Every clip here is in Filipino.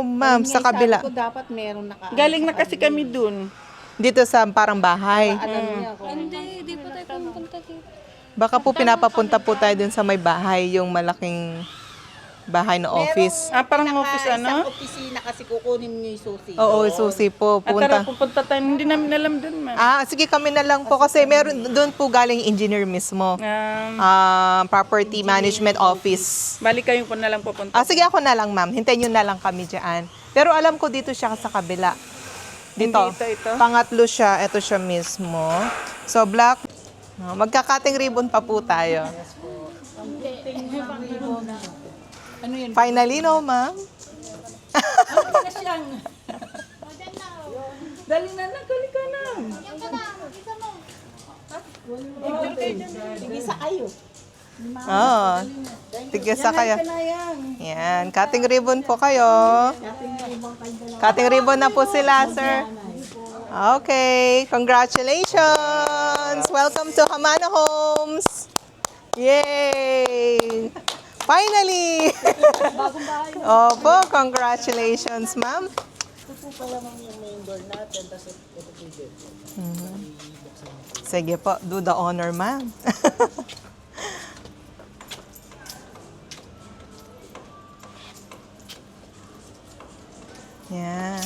ma'am, sa kabila. Sabi ko dapat meron naka. Galing na kasi kami dun. Dito sa parang bahay. Alam niya kung Hindi po tayo pumunta dito. Baka po pinapapunta po tayo dun sa may bahay, yung malaking bahay na office. Parang office Isang opisina kasi kukunin niyo yung susi. Oo, susi po. Tara, Punta. pupunta tayo. Hindi namin alam dun, ma'am. Sige, kami na lang po kasi meron doon po galing engineer mismo. Property Management Office. Balik kayo po na lang pupunta. Sige, ako na lang, ma'am. Hintayin nyo na lang kami dyan. Pero alam ko dito siya sa kabila. Dito. Hindi ito. Pangatlo siya. Ito siya mismo. So, black. Magka-cutting ribbon pa po tayo. Ano yan? Finally, no, ma'am? Dali na, nagkali ka na. Sige sa kayo. Oo. Tigisa kayo. Yan. Cutting ribbon po kayo. Cutting ribbon na po sila, sir. Okay. Congratulations. Welcome to Hamana Homes. Yay! Finally! Opo, congratulations, ma'am. Sige po, do the honor, ma'am. Yan.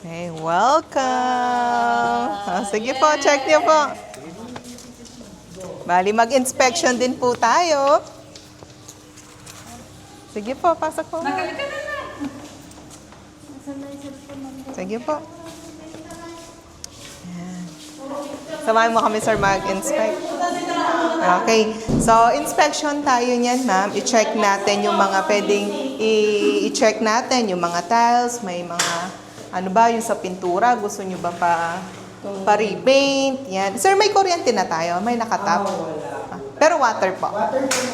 Okay, welcome. Sige po, check niyo po. Bali, mag-inspection din po tayo. Sige po, pasok po. Sige po. Yan. Samahin mo kami, sir, mag-inspect. Okay. So, inspection tayo niyan, ma'am. I-check natin yung mga pwedeng i-check natin yung mga tiles, may mga ano ba yung sa pintura, gusto niyo ba pa-repaint? Yan. Sir, may kuryente na tayo, may nakatap. Pero water po.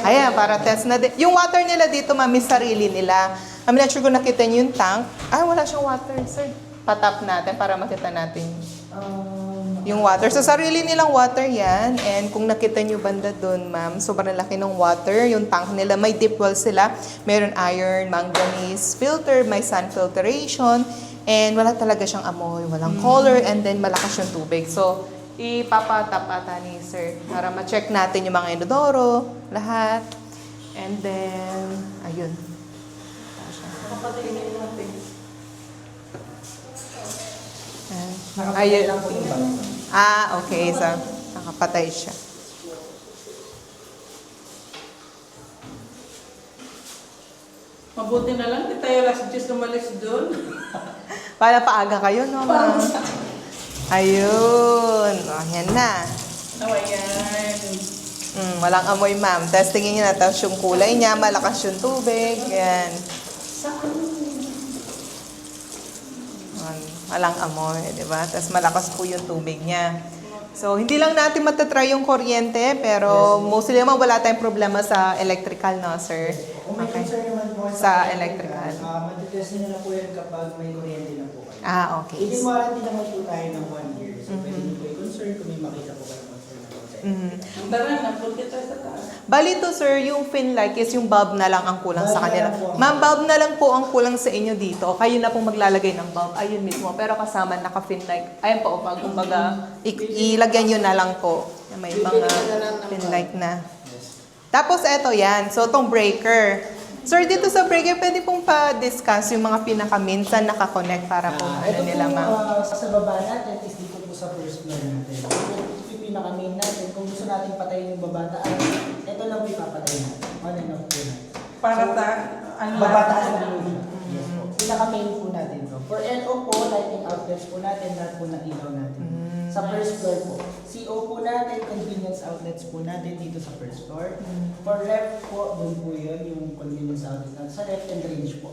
Ayan, para test na din. Yung water nila dito, ma'am, may sarili nila. I'm not sure kung nakita niyo yung tank. Wala siyang water, sir. Patap natin para makita natin yung water. So, sarili nilang water yan. And kung nakita niyo banda doon, ma'am, sobrang laki ng water. Yung tank nila, may deep well sila. Meron iron, manganese filter, may sun filtration. And wala talaga siyang amoy, walang color, and then malakas yung tubig. So, ipapatap ata ni sir para ma-check natin yung mga inodoro, lahat. And then, ayun. Ayun. Okay. So, nakapatay siya. Mabuti na lang, di tayo last just umalis doon. Para paaga kayo, no, ma'am? Ayun. Yan na. Ayan. Walang amoy, ma'am. Testingin nyo na. Tapos yung kulay niya, malakas yung tubig. Yan. Walang amoy, di ba? Tapos malakas po yung tubig niya. So, hindi lang natin matatry yung kuryente, pero mostly naman wala tayong problema sa electrical, no, sir? Kung may concern naman po Sa electrical. matitest nyo na po yan kapag may kuryente na po kayo. Okay. Hindi warranty naman po tayo ng 1 year. So, pwede nyo po yung concern kung may makita po kayo concern na po tayo. Tara na, punta tayo sa taas. Bali to, sir, yung Finlight is yung bulb na lang ang kulang sa kanila. Ma'am, bulb na lang po ang kulang sa inyo dito. Kayo na pong maglalagay ng bulb. Ayun mismo. Pero kasama naka-Finlight. Ayun po, pag kumbaga, ilagyan nyo na lang po. May mga Finlight na. Tapos, eto yan. So, itong breaker. Sir, dito sa breaker, pwede pong pa-discuss yung mga pinaka-minsan nakakonect para po Ito nila, po, ma'am. sa baba natin is dito po sa first floor natin. Ito yung pinaka-main natin. Kung gusto natin patayin yung babataan, ito lang po ipapatay natin. On and off po natin. Para sa, Babataan ng lupa. Yes po. Pinaka-main po natin to. For NO po, lighting outlets po natin, lahat po ng ilaw natin. Sa first floor po. CO po natin, convenience outlets po natin dito sa first floor. For ref po, doon po yun, yung convenience outlet natin. Sa left and range po.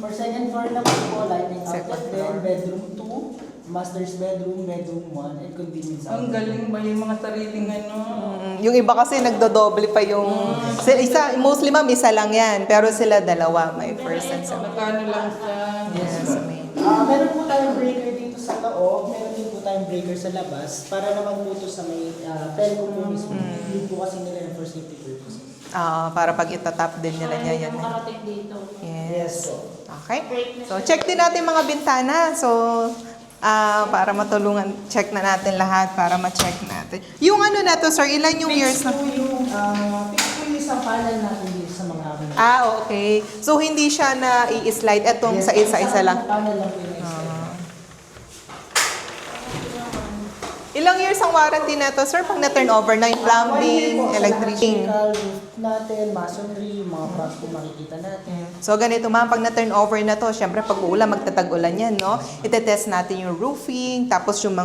For second floor naman po, lighting outlet din, bedroom 2, master's bedroom, bedroom 1, and convenience outlet. ang galing ba yung mga sariling ano? Yung iba kasi nagdodoble pa yung... Mostly, ma'am, isa lang yan. Pero sila dalawa. May first and second. Magkano lang siya? Yes, may... Meron po tayong breaker dito sa loob, meron din po tayong breaker sa labas, para naman po ito sa may telco po mismo. Yun po kasi nila yung for safety purposes. Para pag itatap din nila niya yan. Makarating dito. Yes. po. Okay. So, check din natin mga bintana. So, para matulungan, check na natin lahat para ma-check natin. Yung ano na to, sir, ilan yung years na? Fix po yung isang panel natin dito sa mga amin. Okay. So, hindi siya na i-slide. Etong sa isa-isa lang. Panel lang po yung isa. Ilang years ang warranty na to, sir? Pag na-turnover na yung plumbing, electrician. Roof natin, masonry, mga props po makikita natin. So, ganito ma'am, pag na-turnover na to, syempre pag uulan, magtatag-ulan yan, no? Itetest natin yung roofing, tapos yung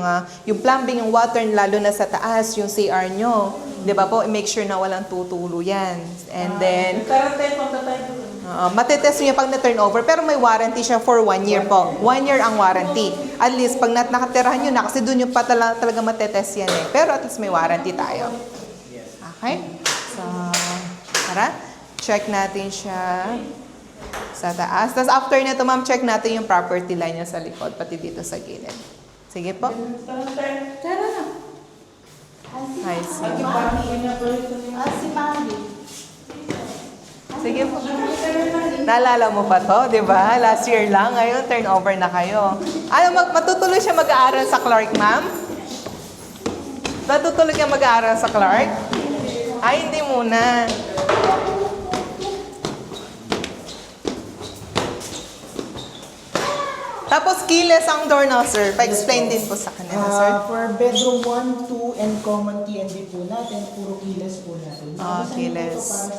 plumbing, yung water, lalo na sa taas, yung CR nyo. Di ba po? I-make sure na walang tutulo yan. And then, Tarantay, punta tayo doon. matetest nyo pag na-turnover, pero may warranty siya for 1 year po. 1 year ang warranty. At least, pag nakatirahan nyo na, kasi doon yung pa talaga matetest yan eh. Pero at least may warranty tayo. Okay? So, tara, check natin siya sa taas. Tapos after nito, ma'am, check natin yung property line niya sa likod, pati dito sa gilid. Sige po. Tarantay. Tara na. I see. Lagi parang pinapalit ko niya. Si Mami. Sige po. Naalala mo pa to, di ba? Last year lang, ngayon turnover na kayo. Matutuloy siya mag-aaral sa Clark, ma'am? Matutuloy siya mag-aaral sa Clark? Ay, hindi muna. Tapos keyless ang door na, sir. Pa-explain din po sa kanila, sir. For bedroom 1, 2, and common TNB po natin, puro keyless po natin. Keyless. Ito para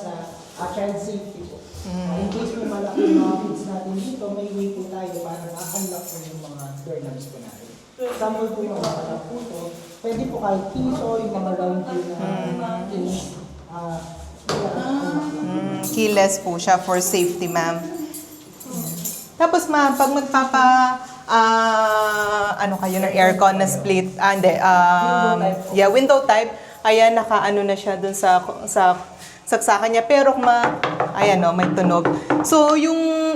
sa child safety po. In case po malaki yung mga kids natin dito, may way po tayo para ma-unlock po yung mga doorknobs po natin. Example po yung mga kalap po ito. Pwede po kahit piso, yung mga round po na keys. Keyless po siya for safety, ma'am. Tapos ma'am, pag ano kayo ng aircon na split, window type, ayan, naka-ano na siya dun sa saksakan niya. Pero ayan o, may tunog. So,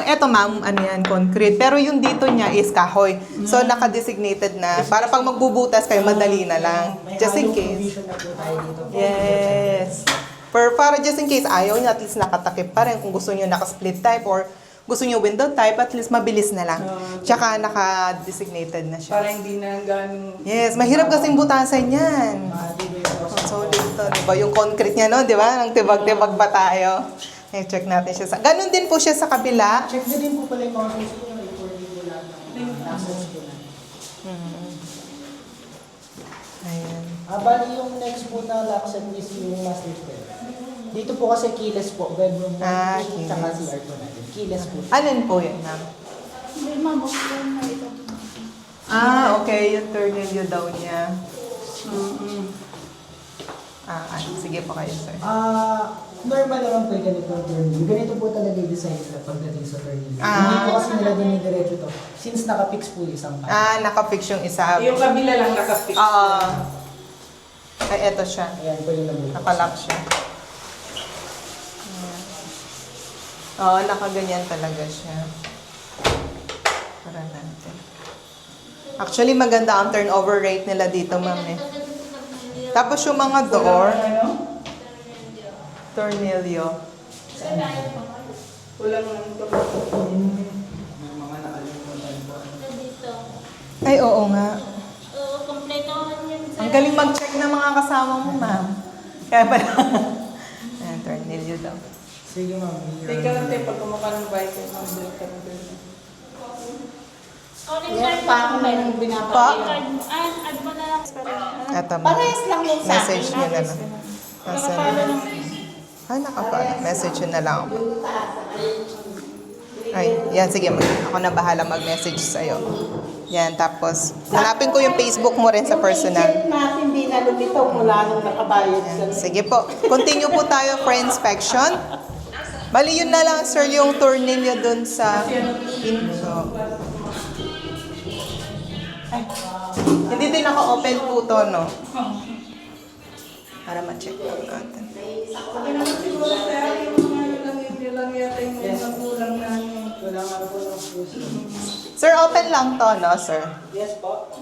eto ma'am, ano yan, concrete. Pero yung dito niya is kahoy. So, naka-designated na. Para pag magbubutas kayo, madali na lang. Just in case. Provision na po tayo dito. Yes. Para just in case, ayaw niya, at least nakatakip pa rin. Kung gusto niyo naka-split type or gusto niyo window type, at least mabilis na lang. Tsaka naka-designated na siya. Para hindi na ganong... Yes, mahirap kasing butasan yan. So, dito, diba? Yung concrete niya, no? Diba? Nang tibag-tibag pa tayo. I-check natin siya. Ganun din po siya sa kabila. Check na din po pala yung mga susi nyo, report din po lahat ng access po natin. Ayan. Bali yung next po na lockset is yung master bed. Dito po kasi keyless po, bedroom 1, keyless. tsaka CR po natin. Keyless po. Alin po yun, ma'am? May mabuksan na ito. Okay. Yung tornilyo daw niya. Sige po kayo, sir. Normal naman po yung ganito ang tornilyo. Ganito po talaga yung design nila pagdating sa tornilyo. Hindi po kasi nila din yung diretso to. Since nakapix po yung isang pan. Nakafix yung isa. Yung kabila lang nakafix. Ay, eto siya. Ayan po yung nabukas. Nakalock siya. Nakaganyan talaga siya. Para natin. Actually, maganda ang turnover rate nila dito, ma'am eh. Tapos yung mga door, tornilyo. Kulang lang ito. Mga nakalimutan po. Dito. Ay, oo nga. Oo, kompletohan yun. Ang galing mag-check ng mga kasama mo, ma'am. Kaya pala. Ayan, tornilyo daw. Sige ma'am. Teka lang tayo, pag kumaka ng bike, mag-break ka ng ganun. Calling Yan card pa mo. ako may Pa? binapakita. Card mo. Add mo na lang. Eto, ma'am. Parehas lang yung sa akin. Message nyo na lang. Nasa nakapala. Message nyo na lang. Ay, yan, sige. Ako na bahala mag-message sa'yo. Yan, tapos, hanapin ko yung Facebook mo rin sa personal. Yung agent natin, hindi na lumitaw mula nung nakabayad sa... Sige po. Continue po tayo for inspection. Bali, yun na lang, sir, yung tornilyo dun sa pinto. Ay, hindi din naka-open po to, no? Para ma-check lang natin. Sabi naman siguro tayo, yung lang yata yung mga kulang namin. Kailangan po ng puso. Sir, open lang to, no, sir? Yes po.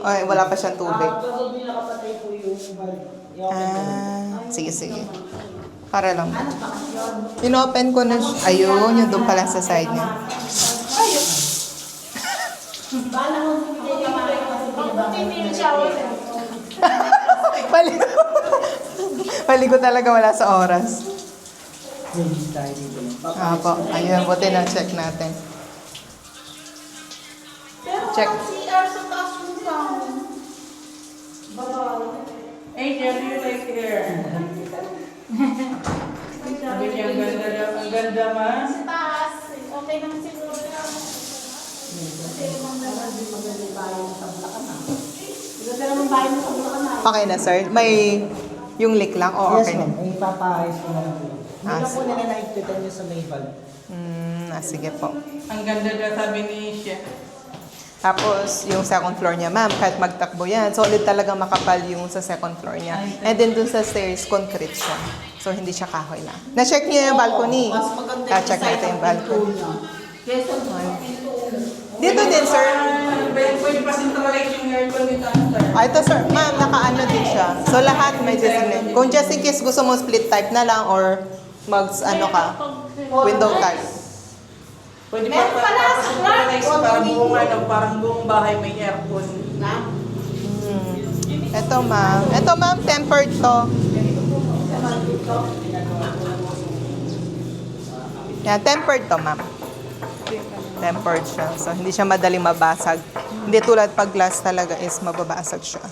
Ay, wala pa siyang tubig. Probably nakapatay po yung valve. Sige, sige. Para lang. Inopen ko na siya. Ayun, yung doon pala sa side niya. Paligo. Paligo talaga, wala sa oras. Ready tayo dito. Apo, ayun, buti na check natin. Check. CR sa taas yung sound. Angel, you like hair? Sabi niya, ang ganda ma. Sa taas, okay naman siguro lang. Ganda naman bahay mo sa Bulacan na. Okay na, sir. May yung leak lang? O, Yes, okay na. ma'am. Ay, ipapaayos ko na lang po. Hindi Ah, na po nila naikpitan niyo sa may valve. Sige po. Ang ganda daw sabi ni Isha. Tapos, yung second floor niya, ma'am, kahit magtakbo yan, solid talaga makapal yung sa second floor niya. And then dun sa stairs, concrete siya. So, hindi siya kahoy lang. Na-check niyo yung balcony. Mas maganda Check natin yung balcony. niya. Kesa Dito din, sir. Pwede pa centralize yung aircon dito. Ah, ito, sir. Ma'am, naka-ano din siya. So, lahat may designate. Kung just in case gusto mo split type na lang or ano ka, window type. Pwede pa Meron pala sa centralize flat. para parang buong bahay may aircon. Ito, ma'am. Ito, ma'am, tempered to. Yan, tempered to, ma'am. Tempered siya. So, hindi siya madaling mabasag. Hindi tulad pag glass talaga is mababasag siya.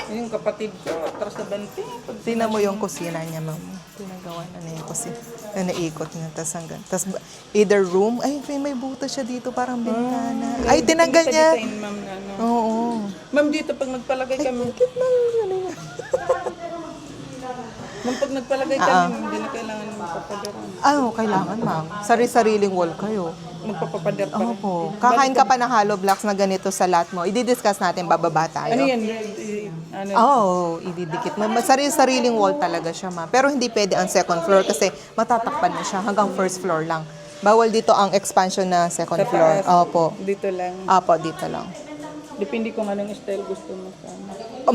Yung kapatid ko, atras na banting. Tingnan mo yung kusina niya, ma'am. Pinagawa na niya yung kusina. Na naikot niya. Tapos hanggang. Tapos either room. Ay, may buta siya dito. Parang bintana. Ay, tinanggal niya. Design, ma'am, na ano. Oo. Ma'am, dito pag nagpalagay kami. Ma'am, pag nagpalagay kami, hindi na kailangan magpapadaran. Kailangan, ma'am. Sari-sariling wall kayo. Magpapapadar pa rin. Opo. Kakain ka pa ng hollow blocks na ganito sa lot mo. I-discuss natin, bababa tayo. Ano yan? Ano? Ididikit mo. Sari-sariling wall talaga siya, ma'am. Pero hindi pwede ang second floor kasi matatakpan na siya hanggang first floor lang. Bawal dito ang expansion na second Sa floor. taas. Opo. Dito lang. Opo, dito lang. Depende kung anong style gusto mo sa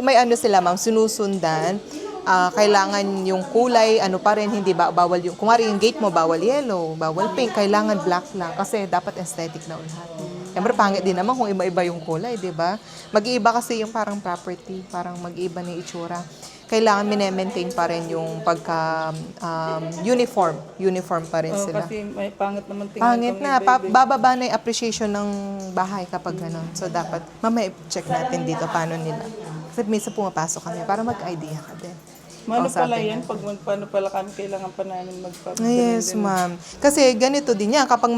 May ano sila, ma'am, sinusundan. Kailangan yung kulay, ano pa rin, hindi bawal yung, kung yung gate mo, bawal yellow, bawal pink, kailangan black lang. Kasi dapat aesthetic na lahat. Siyempre, pangit din naman kung iba-iba yung kulay, di ba? Mag-iiba kasi yung parang property, parang mag-iiba na yung itsura. Kailangan mine-maintain pa rin yung pagka uniform. Uniform pa rin sila. Kasi may pangit naman tingnan. Pangit kung na. iba-iba. Bababa na yung appreciation ng bahay kapag gano'n. So, dapat, mamaya check natin dito paano nila. Kasi minsan pumapasok kami para mag-idea ka din. Ano Kausapin pala natin. yan? Paano pala kami kailangan pa namin Yes, ma'am. Kasi ganito din yan. Kapag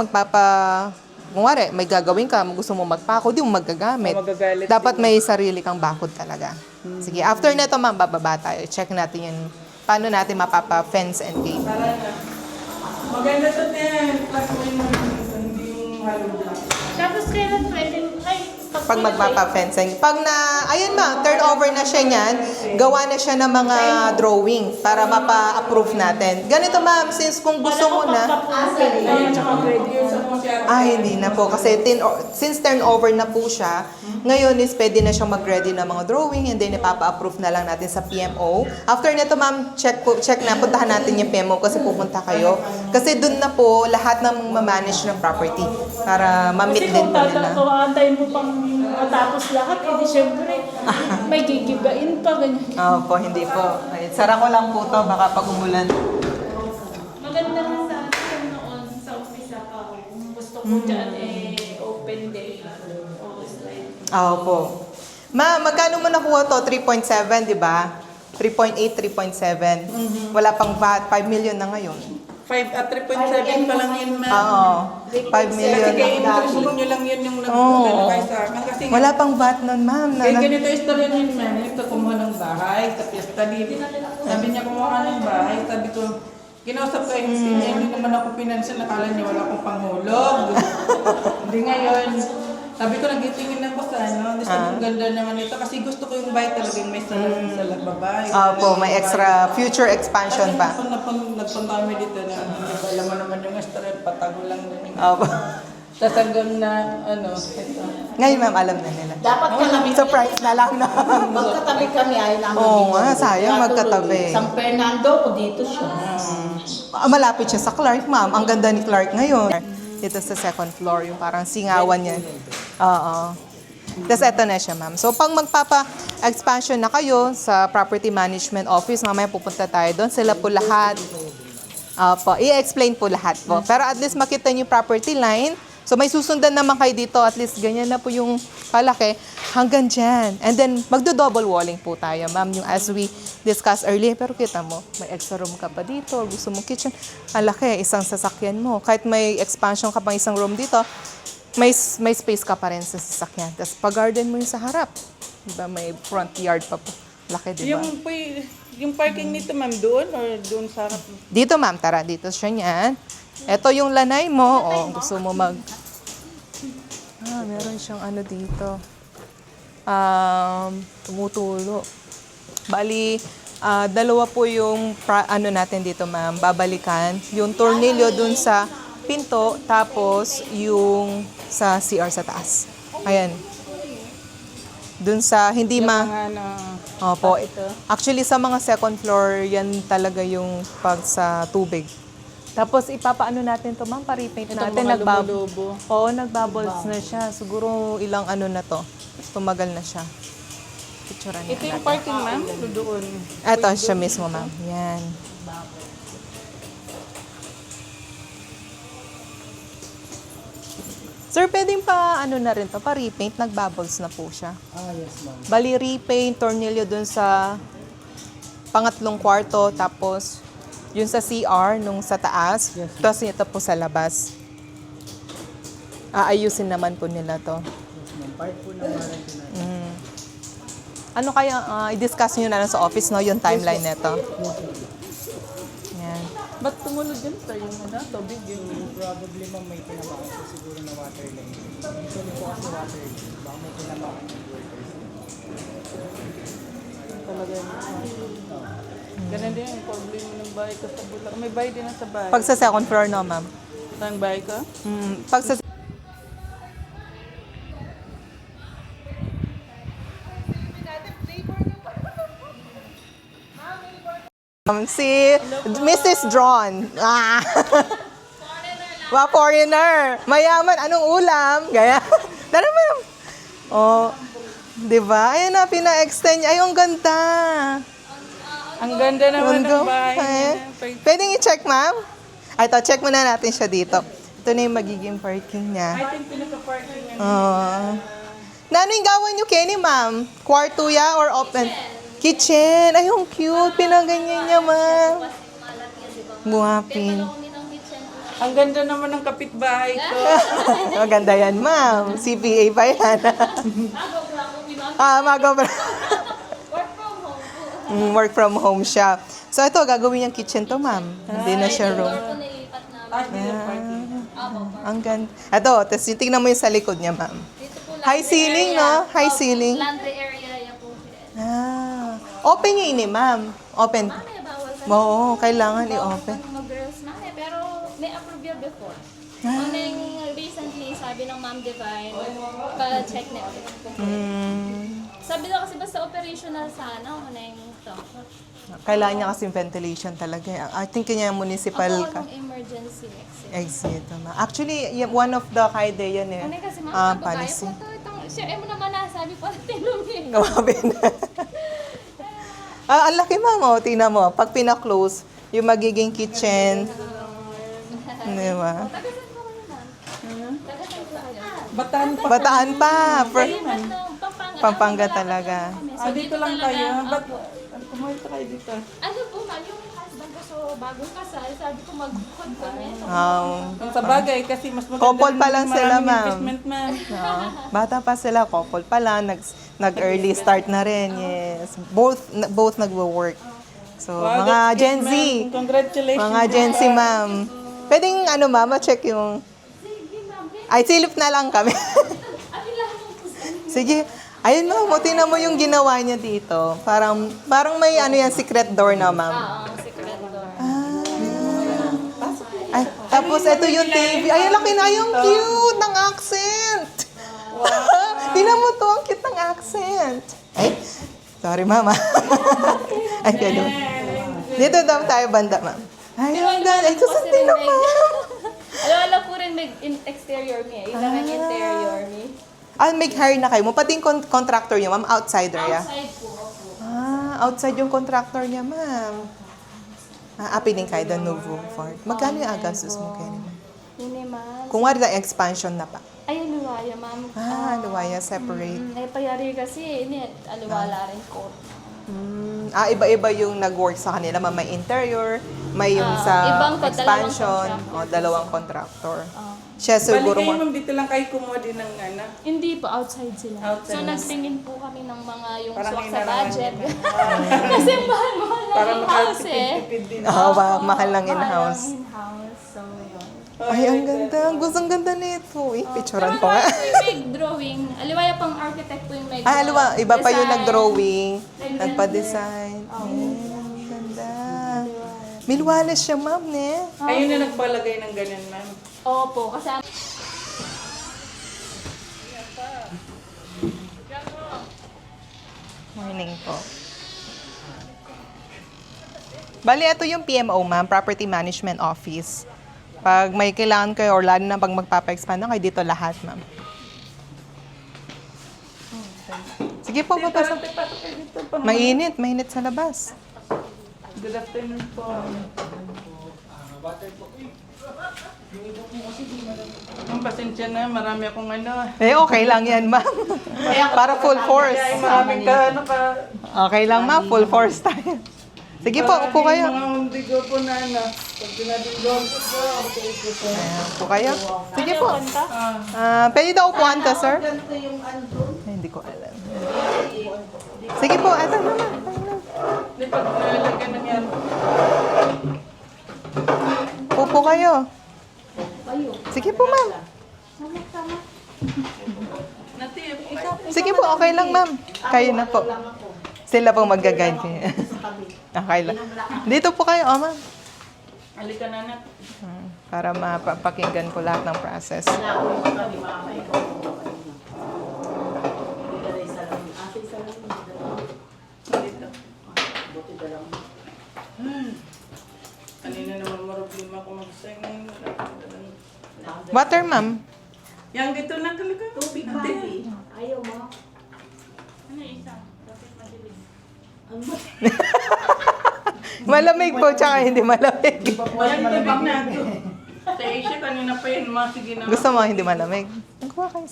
kunwari, may gagawin ka, gusto mo magpako, di mo magagamit. Magagalit Dapat may sarili kang bakod talaga. Sige, after nito, ma'am, bababa tayo. Check natin yun. Paano natin mapapa-fence and gate. Para na. Maganda to din. Plus mo yung hindi yung hollow block. Tapos kailan pwede, Pag magpapa-fencing. Pag ayun ma'am, turn over na siya niyan, gawa na siya ng mga drawing para mapa-approve natin. Ganito ma'am, since kung gusto mo na, Ayun, tsaka grade yun sa mga siya. hindi na po. Kasi since turnover na po siya, ngayon is pwede na siyang mag-ready ng mga drawing and then ipapa-approve na lang natin sa PMO. After nito ma'am, check na, puntahan natin yung PMO kasi pupunta kayo. Kasi dun na po lahat ng ma-manage ng property para ma-meet Kasi din kung po nila. tatantawaantayin mo pang matapos lahat, di syempre, may gigibain pa, ganyan. Po, hindi po. Ay, sara ko lang po to, baka pag umulan. Maganda nga sa akin noon, sa umpisa pa, kung gusto ko dyan, open day. O slide. Po. Magkano mo nakuha to? 3.7, di ba? 3.8, 3.7. Wala pang VAT, 5 million na ngayon. 3.7 pa lang yun, ma'am. Oo. 5 million Kasi kaya na. interest nyo lang yun yung Oo. naglalagay sa akin. Kasi Wala pang VAT nun, ma'am. kaya ganito yung story niya, ma'am. Ito kumuha ng bahay sa piyesta dito. Sabi niya kumuha ka ng bahay. Sabi ko, kinausap ko yung niya, hindi naman ako pinansin. Nakala niya wala akong panghulog. Hindi ngayon. Sabi ko, nagitingin ako sa ano. Sabi ko, ganda naman ito. Kasi gusto ko yung bahay talagang may sa babae. Po, may extra future expansion pa. Nagpunta kami dito na, alam mo naman yung restaurant, patago lang din. Po. Tapos hanggang na, ito. Ngayon, ma'am, alam na nila. Dapat kami, Surprise na lang na. magkatabi kami ay namin. Oo nga, sayang magkatabi. San Fernando, o dito siya. Malapit siya sa Clark, ma'am. Ang ganda ni Clark ngayon. Dito sa second floor, yung parang singawan niya. Oo. Tapos eto na siya, ma'am. So, pag magpapa-expansion na kayo sa property management office, mamaya pupunta tayo doon. Sila po lahat. Po, i-explain po lahat po. Pero at least makita niyo yung property line. So, may susundan naman kayo dito. At least ganyan na po yung palaki hanggang dyan. And then, magdo-double walling po tayo, ma'am. Yung as we discussed earlier. Pero kita mo, may extra room ka pa dito. Gusto mong kitchen. Palaki, isang sasakyan mo. Kahit may expansion ka pang isang room dito, may space ka pa rin sa sasakyan. Tapos, pag-garden mo yung sa harap. Diba? May front yard pa po. Laki, diba? Yung parking nito, ma'am, doon or doon sa harap? Dito, ma'am. Tara, dito siya niyan. Ito yung lanay mo. O, gusto mo meron siyang ano dito. Tumutulo. Bali, dalawa po yung ano natin dito, ma'am. Babalikan. Yung tornilyo dun sa pinto, tapos yung sa CR sa taas. Ayan. Dun sa hindi Opo. Actually, sa mga second floor, yan talaga yung pag sa tubig. Tapos, ipapaano natin to, ma'am, pa-repaint natin. Lumulobo. Oo, nagbubbles na siya. Siguro ilang ano na to. Tumagal na siya. Picturean Ito natin. yung parking, ma'am, doon. Ito siya mismo, ma'am. Yan. Sir, pwedeng pa ano na rin to, pa-repaint. Nagbubbles na po siya. Yes, ma'am. Bali, repaint, tornilyo dun sa pangatlong kwarto, tapos yun sa CR, nung sa taas, Yes, tapos ito po sa labas. Aayusin naman po nila to. Yes, ma'am. Part po ng warranty natin. Ano kaya, i-discuss nyo na lang sa office, no, yung timeline nito. Yan. Ba't tumulog dyan sa yung tubig yun? Probably, ma'am, may tinamaan po siguro na water line. Usually po kasi water line. Baka may tinamaan yung workers. Talaga yun. Ganun din yung problema ng bahay ko sa Bulacan. May bahay din na sa bahay. Pag sa second floor, no, ma'am? Saan bahay ka? Pag sa si Mrs. Drawn. Foreigner. Mayaman. Anong ulam? Gaya. Tara, ma'am. Oh, di ba? Ayun na, pina-extend niya. Ay, ang ganda. Ang ganda naman ng bahay Eh, niya. pwedeng i-check, ma'am? Ay, ito, check muna natin siya dito. Ito na yung magiging parking niya. I think pinaka-parking niya. Nano yung gawan niyo, Kenny, ma'am? Kwarto ya or open? Kitchen. Ay, yung cute. Pinaganyan niya, ma'am. Buhapin. Ang ganda naman ng kapitbahay ko. Maganda yan, ma'am. CPA pa yan. Mag-over. Work from home siya. So, ito, gagawin niyang kitchen to, ma'am. Hindi na siya room. Ang ganda. Ito, tapos yung tingnan mo yung sa likod niya, ma'am. High ceiling, no? High ceiling. Laundry area yan po. Open niya ini, ma'am. Open. Mamaya bawal ka. Oo, kailangan i-open. Mga girls mamaya, pero may approve yun before. Oneng recently, sabi ng Ma'am Divine, pa-check na ulit. Sabi daw kasi basta operational sana, oneng ito. Kailangan niya kasi ventilation talaga. I think kanya municipal Ako ng emergency exit. exit. Actually, one of the kaide yan eh. Oneng kasi ma'am, Policy. siya, mo naman na, sabi pa tinumi. Grabe na. Ang laki, ma'am. Oh, tingnan mo. Pag pina-close, yung magiging kitchen. Di ba? Tagasan ko kayo ma'am. Tagasan ko kayo. Bataan pa. Bataan pa. Pampanga. Pampanga talaga. Dito lang tayo. Ba't kumaita kayo dito? Ano po ma'am, yung husband ko so bagong kasal, sabi ko magbukod kami. Sa bagay, kasi mas maganda Couple pa lang sila, maraming ma'am. investment, ma'am. Bata pa sila, couple pa lang, nag-early start na rin, yes. Both nagwo-work. So, Wow, mga that's Gen good, Z. ma'am. Congratulations. Mga Gen Z, ma'am. Pwedeng, ma'am, check yung... Ay, silip na lang kami. Sige. Ayun, ma'am, tingnan mo yung ginawa niya dito. Parang may yan, secret door na, ma'am. Secret door. Ay, Tapos ito yung TV. Ay, laki na yung cute ng accent. Tingnan mo to, ang cute ng accent. Ay, sorry mama. Ay, gano'n. Dito daw tayo banda, ma'am. Ay, ang ganda. Ay, susunod naman. Alam po rin may exterior me. Iba ang interior me. Mag-hire na kayo mo. Pati yung contractor niyo, ma'am, outsider, ya? Outside po. Outside yung contractor niya, ma'am. Apiling kayo, the Novo Fort. Magkano yung agastos mo kayo, ma'am? Hindi mas. Kung wala na expansion na pa. Ay, aluwaya, ma'am. Luwaya, separate. Payari kasi, aluwala rin ko. Iba-iba yung nag-work sa kanila. Ma'am, may interior, may yung sa ibang expansion, dalawang contractor. Siya siguro Balik kayo, mo. ma'am, dito lang kayo kumuha din ng Hindi po, outside sila. Outside. So, nagtingin po kami ng mga yung Parang swak sa hinaraman budget. nila. Kasi mahal Para ng in-house eh. makatipid din. Mahal lang in-house. Mahal ng in-house. So, yun. Ay, ang ganda. Gustong ganda nito. Picturean ko nga. Pero yung may drawing. Aliwaya pang architect po yung may Iba pa yung design. nag-drawing, Nag-render. nagpa-design. Ang ganda. Milwalas siya, ma'am, ne? Ayun na nagpalagay ng ganyan, ma'am. Opo, kasi Morning po. Bali, ito yung PMO, ma'am, Property Management Office. Pag may kailangan kayo or lalo na pag magpapa-expand na kayo, dito lahat, ma'am. Sige po, papasok. Pasok kayo dito. Mainit sa labas. Good afternoon po. Ang pasensya na, marami akong Okay lang yan, ma'am. Para full force. Ay, maraming Okay lang, ma'am. Full force tayo. Sige po, upo kayo. Mga hundigo po na Pag sinabing gossip po, okay po. Upo kayo. Sige po. Pwede daw upuan to, sir? Ganito yung andun. Ay, hindi ko alam. Sige po, eto naman. Hindi pag nalagyan ng yan. Upo kayo. Sige po, ma'am. Natip, ikaw. Sige po, okay lang, ma'am. Kayo na po. Sila pong mag-guide kayo. Okay lang. Dito po kayo, ma'am. Halika na na. Para mapakinggan ko lahat ng process. Dito. Kanina naman problema ko mag-singing. Water, ma'am. Yang dito na talaga. Tubig, mami. Ayaw mo. ano isa? Bakit madilim? Malamig po, tsaka hindi malamig. Yang tubig na ito. Sa Asia, kanina pa yun. Mga sige na. Gusto mo hindi malamig? Nagkuha kayo.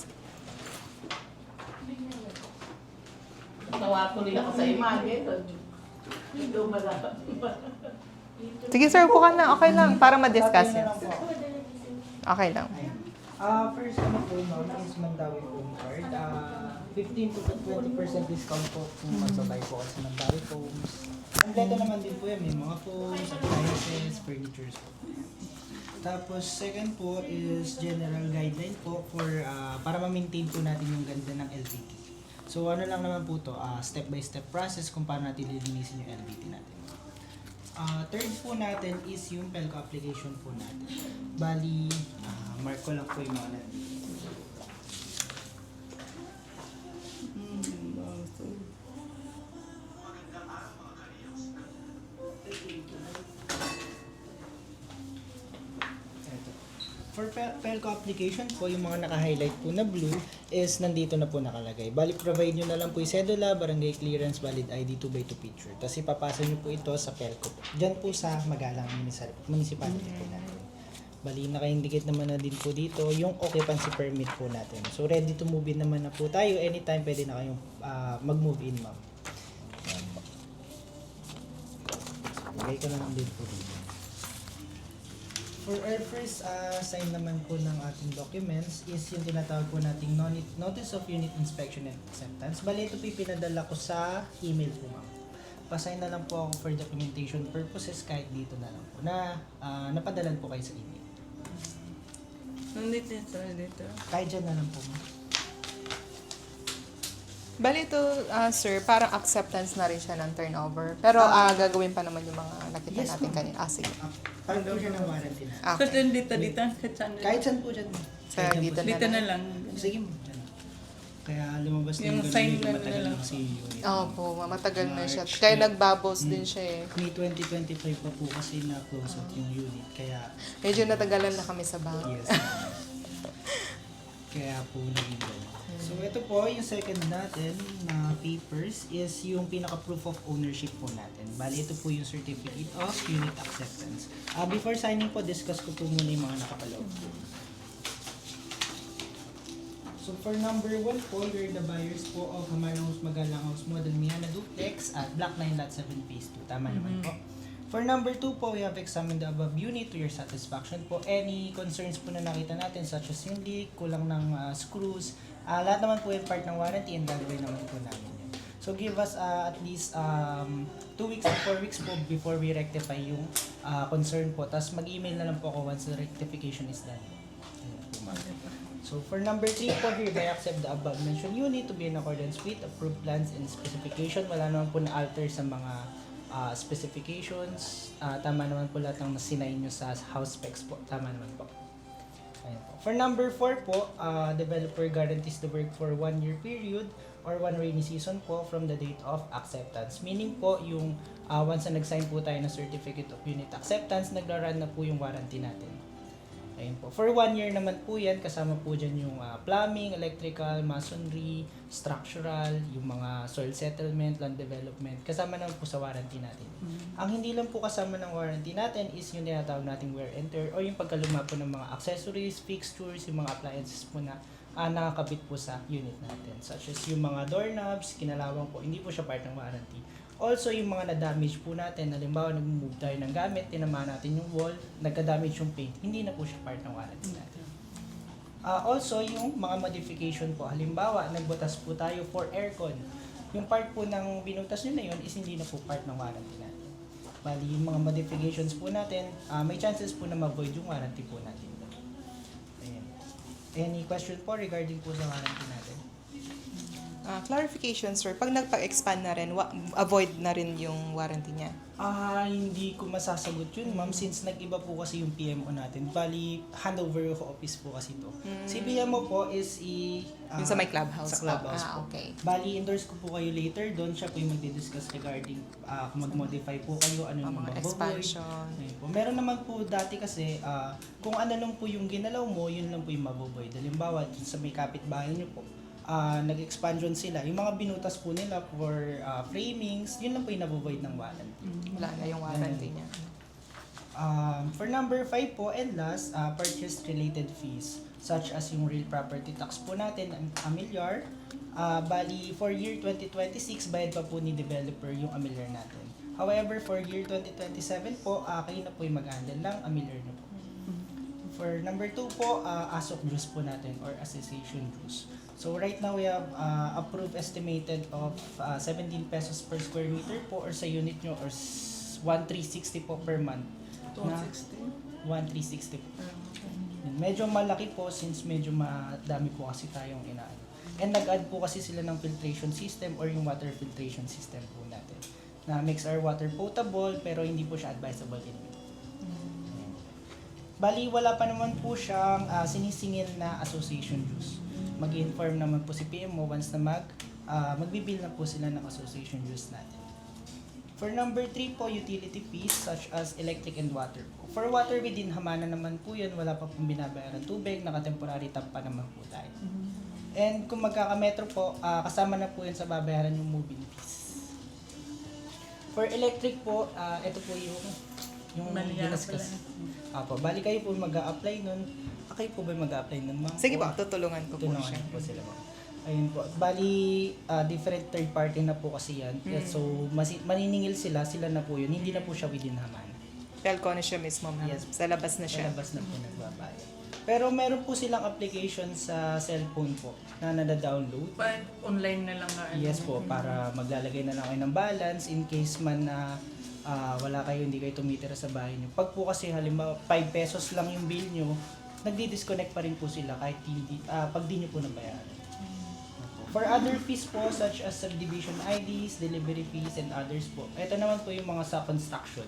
Nawa tuloy ako sa image. Ito malapit. Sige, sir, upo ka na. Okay lang. Para ma-discuss yan. Okay lang. First po, ma'am, is Mandawi Home Card. 15 to 20% discount po kung magsabay po kasi Mandawi Homes. Kompleto naman din po yan. May mga phones, appliances, furnitures po. Tapos, second po is general guideline po for para ma-maintain po natin yung ganda ng LVT. So, ano lang naman po to, step-by-step process kung paano natin lilinisin yung LVT natin. Third po natin is yung Pelco application po natin. Bali, mark ko lang po yung mga natin. For Pelco application po, yung mga naka-highlight po na blue is nandito na po nakalagay. Bali, provide nyo na lang po yung cedula, barangay clearance, valid ID, 2x2 picture. Tapos ipapasa nyo po ito sa Pelco po. Diyan po sa Magalang Municipality po natin. Bali, naka-indicate naman na din po dito yung occupancy permit po natin. So, ready to move in naman na po tayo. Anytime pwede na kayong mag-move in, ma'am. Ayan po. So, lagay ko na lang din po dito. For our first sign naman po ng ating documents is yung tinatawag po nating Notice of Unit Inspection and Acceptance. Bali, ito po pinadala ko sa email po, ma'am. Pasign na lang po ako for documentation purposes kahit dito na lang po na napadalan po kayo sa email. Nandito, dito. Kahit dyan na lang po, ma'am. Bali ito, sir, parang acceptance na rin siya ng turnover. Pero gagawin pa naman yung mga nakita Yes, natin ma'am. kanina. Sige. Part po siya ng warranty na. So, Okay. dito, kahit saan. Kahit saan po dyan. So, dito Dito na lang. Sige mo. Kaya lumabas na Yung yung sign ganun, na matagal lang. na kasi yung unit. Opo, matagal na siya. March, Kaya May- nagbubbles din siya eh. May 2025 pa po kasi na-close out yung unit. Kaya, Medyo natagalan na kami sa bank. yes. Kaya po naging ganun. So ito po, yung second natin na papers is yung pinaka-proof of ownership po natin. Bali, ito po yung certificate of unit acceptance. Before signing po, discuss ko po muna yung mga nakapaloob po. So for number 1 po, you're the buyers po of Hamarang House Magalang House Model Miana Duplex at Block 9 Lot 7 Phase 2. Tama naman po. For number 2 po, we have examined the above unit to your satisfaction po. Any concerns po na nakita natin such as yung leak, kulang ng screws, lahat naman po yung part ng warranty and gagawin naman po namin yun. So give us at least 2 weeks to 4 weeks po before we rectify yung concern po. Tapos mag-email na lang po ako once the rectification is done. Ayan po, ma'am. So for number 3 po, hereby accept the above mentioned unit to be in accordance with approved plans and specification. Wala naman po na alter sa mga specifications. Tama naman po lahat ng nasinayin nyo sa house specs po. Tama naman po. Ayan po. For number 4 po, developer guarantees the work for 1 year period or 1 rainy season po from the date of acceptance. Meaning po, yung once na nag-sign po tayo ng certificate of unit acceptance, nagra-run na po yung warranty natin. Ayun po. For 1 year naman po yan, kasama po dyan yung plumbing, electrical, masonry, structural, yung mga soil settlement, land development, kasama naman po sa warranty natin. Ang hindi lang po kasama ng warranty natin is yung tinatawag nating wear and tear o yung pagkaluma po ng mga accessories, fixtures, yung mga appliances po na nakakabit po sa unit natin. Such as yung mga doorknobs, kinalawang po, hindi po siya part ng warranty. Also, yung mga na-damage po natin, halimbawa nag-move tayo ng gamit, tinamaan natin yung wall, nagka-damage yung paint, hindi na po siya part ng warranty natin. Also, yung mga modification po, halimbawa, nagbutas po tayo for aircon. Yung part po ng binutas nyo na yun is hindi na po part ng warranty natin. Bali, yung mga modifications po natin, may chances po na ma-void yung warranty po natin. Ayan. Any question po regarding po sa warranty natin? Clarification, sir. Pag nagpa-expand na rin, avoid na rin yung warranty niya. Hindi ko masasagot yun, ma'am, since nag-iba po kasi yung PMO natin. Bali, handover of office po kasi to. Si PMO po is Yung sa may clubhouse. Sa clubhouse po. Okay. Bali, endorse ko po kayo later. Doon siya po yung magdi-discuss regarding kung mag-modify po kayo, ano yung Mga mga expansion. Ayun po. Meron naman po dati kasi, kung ano lang po yung ginalaw mo, yun lang po yung maboboy. Halimbawa, sa may kapitbahay nyo po, nag-expansion sila. Yung mga binutas po nila for framings, yun lang po yung nabovoid ng warranty. Wala na yung warranty niya. For number 5 po and last, purchase related fees such as yung real property tax po natin, ang amilyar. Bali, for year 2026, bayad pa po ni developer yung amilyar natin. However, for year 2027 po, kayo na po yung mag-handle lang, amilyar na po. For number 2 po, ASOC dues po natin or association dues. So right now we have approved estimated of 17 pesos per square meter po or sa unit nyo or 1,360 po per month. 260. 1,360 po. Medyo malaki po since medyo madami po kasi tayong inaano. And nag-add po kasi sila ng filtration system or yung water filtration system po natin. Na makes our water potable pero hindi po siya advisable anyway. Bali, wala pa naman po siyang sinisingil na association dues. Mag-inform naman po si PMO once na magbibill na po sila ng association dues natin. For number 3 po, utility fees such as electric and water po. For water within Hamana naman po yun, wala pa pong binabayaran tubig, naka-temporary tap pa naman po tayo. And kung magkaka-metro po, kasama na po yun sa babayaran yung moving fees. For electric po, ito po yung Maliya dinascuss. Apo, bali kayo po mag-a-apply nun. Kayo po ba mag-a-apply nun, ma'am? Sige po, tutulungan ko po Tulungan siya. po sila, ma'am. Ayun po. Bali, different third party na po kasi yan. So, maniningil sila na po yun. Hindi na po siya within Haman. Pelco na siya mismo, ma'am. Yes. Sa labas na Sa siya. labas na po nagbabayad. Pero meron po silang application sa cellphone po na nada-download. Online na lang nga. Yes po, para maglalagay na lang kayo ng balance in case man na wala kayo, hindi kayo tumitira sa bahay nyo. Pag po kasi halimbawa 5 pesos lang yung bill nyo, nagdi-disconnect pa rin po sila kahit pag di nyo po nabayaran. For other fees po, such as subdivision IDs, delivery fees, and others po, ito naman po yung mga sa construction.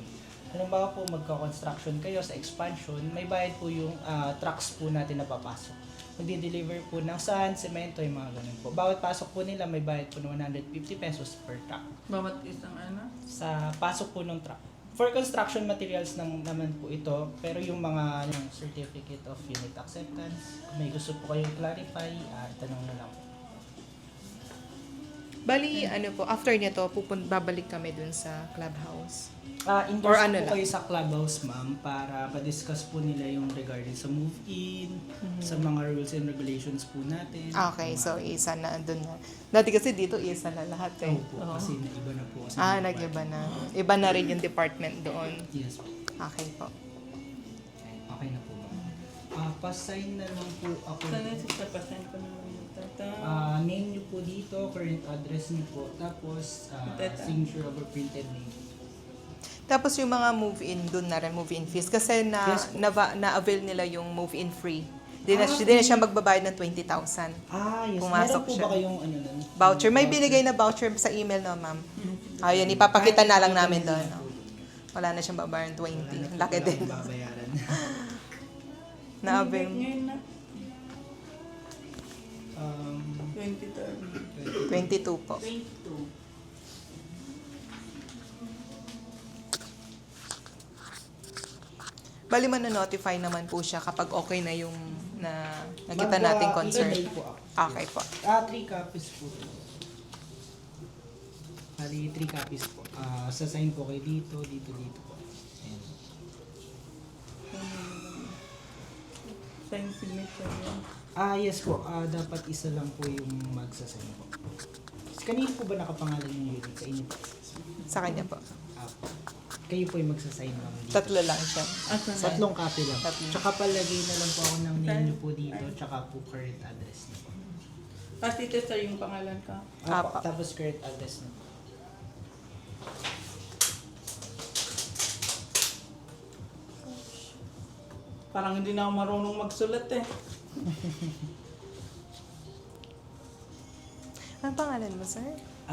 Halimbawa po, magka-construction kayo sa expansion, may bayad po yung trucks po natin na papasok. Magdi-deliver po ng sand, semento, yung mga ganun po. Bawat pasok po nila, may bayad po ng 150 pesos per truck. Bawat isang ano? Sa pasok po ng truck. For construction materials naman po ito, pero yung mga yung certificate of unit acceptance, kung may gusto po kayong clarify, tanong na lang. Bali, ano po, after nito, babalik kami dun sa clubhouse. Endorse Or ano po lang? kayo sa clubhouse, ma'am, para pa-discuss po nila yung regarding sa move-in, sa mga rules and regulations po natin. Okay, so isa na dun na. Dati kasi dito, isa na lahat eh. Opo, Oo. kasi naiba na po. Kasi Nag-iba na. Iba na rin yung department doon. Yes po. Okay po. Okay na po, ma'am. Pa-sign na lang po ako. Sana sitapasan ko naman yung tata. Name niyo po dito, current address niyo po, tapos signature of a printed name. Tapos yung mga move-in, doon na rin, move-in fees. Kasi Yes po. na-avail nila yung move-in free. Di na siya magbabayad ng 20,000. Yes. Pumasok Meron po siya. ba kayong ano nun? Voucher. May binigay na voucher sa email no, ma'am. Ayun, ipapakita na lang namin doon. No? Wala na siyang babayaran 20. Ang laki Wala din. akong babayaran. Na-avail. Ngayon na. um, 23rd. 22 po. 22. Bali notify naman po siya kapag okay na yung nakita nating concern. i-email po ako. Okay po. 3 copies po. Bali, 3 copies po. Sasign po kayo dito po. Ayan. Sign signature yan. Yes po. Dapat isa lang po yung magsasign po. Kanino po ba nakapangalan yung unit sa inyo po? Sa kanya po. Kayo po yung magsasign lang dito. Tatlo lang siya. Asan? 3 copy lang. Tatlo. Tsaka palagay na lang po ako ng name niyo po dito, tsaka po current address niyo po. Kasi ito sir yung pangalan ka. Apa. Tapos current address niyo po. Parang hindi na ako marunong magsulat eh. Ano pangalan mo, sir?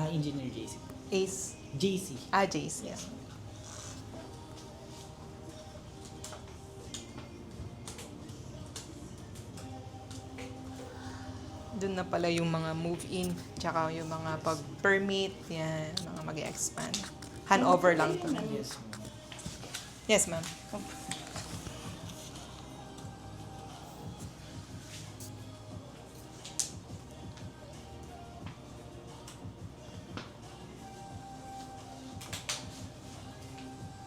Engineer JC. Ace. JC. Jace. Yes. Doon na pala yung mga move-in, tsaka yung mga pag-permit, yan, mga mag-expand. Handover lang to. Yes, ma'am. Yes, ma'am.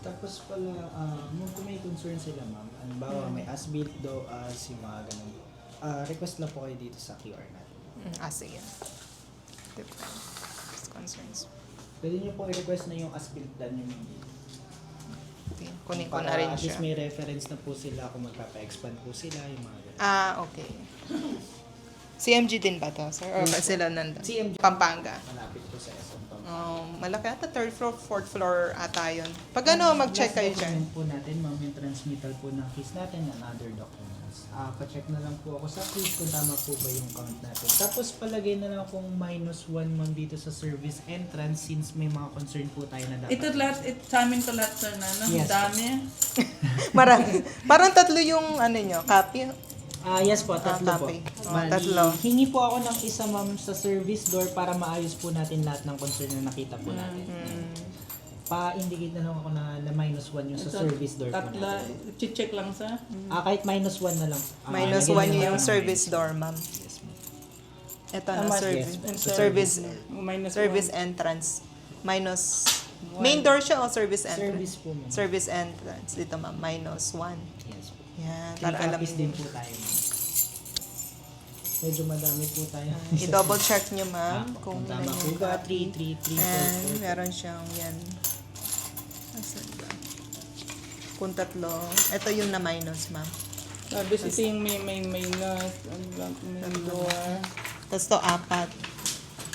Tapos pala, kung may concern sila, ma'am, halimbawa may as-built daw as yung mga ganun. Request lang po kayo dito sa QR natin. Sige. Different concerns. Pwede niyo po i-request na yung as-built plan yung Okay. Kunin ko na rin at least siya. may reference na po sila kung magpapa-expand po sila, yung mga ganun. Okay. CMG din ba to, sir? Or sila nandun? CMG. Pampanga. Malapit po sa SM Pampanga. Malaki ata, 3rd floor, 4th floor ata yun. Pag mag-check Last kayo dyan. document po natin, ma'am, yung transmittal po ng fees natin and other documents. Pa-check na lang po ako sa fees kung tama po ba yung count natin. Tapos palagay na lang akong -1 ma'am dito sa service entrance since may mga concern po tayo na dapat. Ito lahat, sa amin to lahat sir na, no? Yes. Dami. Marami. Parang tatlo yung nyo, copy. Yes po, tatlo po. copy. Bali, Tatlo. Hingi po ako ng isa ma'am sa service door para maayos po natin lahat ng concern na nakita po natin. Pa-indicate na lang ako na -1 yung sa Ito, service door po Tatla, natin. check lang sa. Kahit -1 na lang. Minus lagyan 1 na lang yung ng service minus. door, ma'am. Yes, ma'am. Ito na, Tama. service. Yes, Service. Minus Service entrance. Minus. Main door siya o service entrance? Service po ma'am. Service entrance. Dito, ma'am. -1. Yes po. Yan. 3 Para alam copies niyo. din po tayo ma'am. Medyo madami po tayo. I-double check nyo, ma'am. Kung tama ilan po yung ba, copy. 3, 3, 3, And 4, 4. meron siyang yan. Asan ba? Kung tatlo. Ito yung na minus, ma'am. Sabi ito yung may minus, ano lang, may door, Tapos to 4.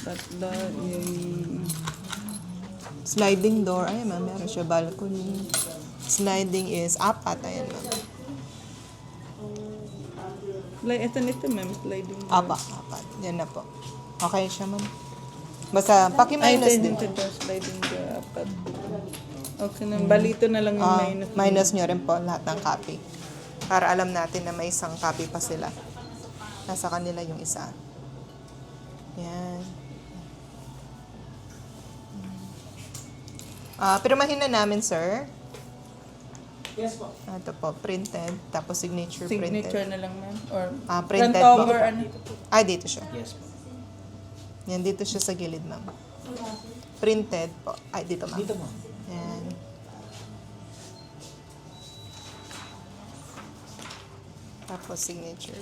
tatlo, yung Sliding door. Ay, ma'am. Meron siya balcony. Sliding is 4. Ayan, ma'am. ito nito ma'am, sliding door. 4. Yan na po. Okay siya, ma'am. Basta, paki-minus din. sliding the apat. Okay na, balito na lang yung Ah, minus. minus nyo rin po lahat ng copy. Para alam natin na may isang copy pa sila. Nasa kanila yung isa. Yan. Pirmahin na namin, sir. Yes po. Ito po, printed. Tapos signature, Signature printed. na lang, ma'am. Or Printed front over, po. ano? Ay, dito siya. Yes po. Yan, dito siya sa gilid, ma'am. Printed po. Ay, dito, ma'am. Dito ma'am. Yan. Tapos signature.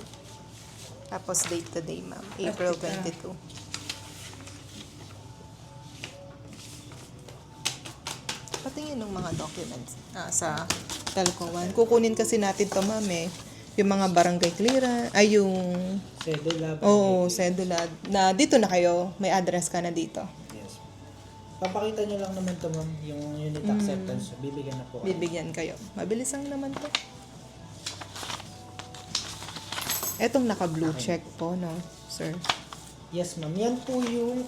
Tapos date today, ma'am. April 22. Patingin ng mga documents sa Telco 1. Kukunin kasi natin to, ma'am, eh. Yung mga barangay clearance, ay yung, Cedula. oo, cedula. Na dito na kayo, may address ka na dito. Yes. Papakita nyo lang naman to ma'am, yung unit acceptance. Bibigyan na po. Bibigyan kayo. Mabilis lang naman to. Etong naka-blue check po, no, sir? Yes ma'am, yan po yung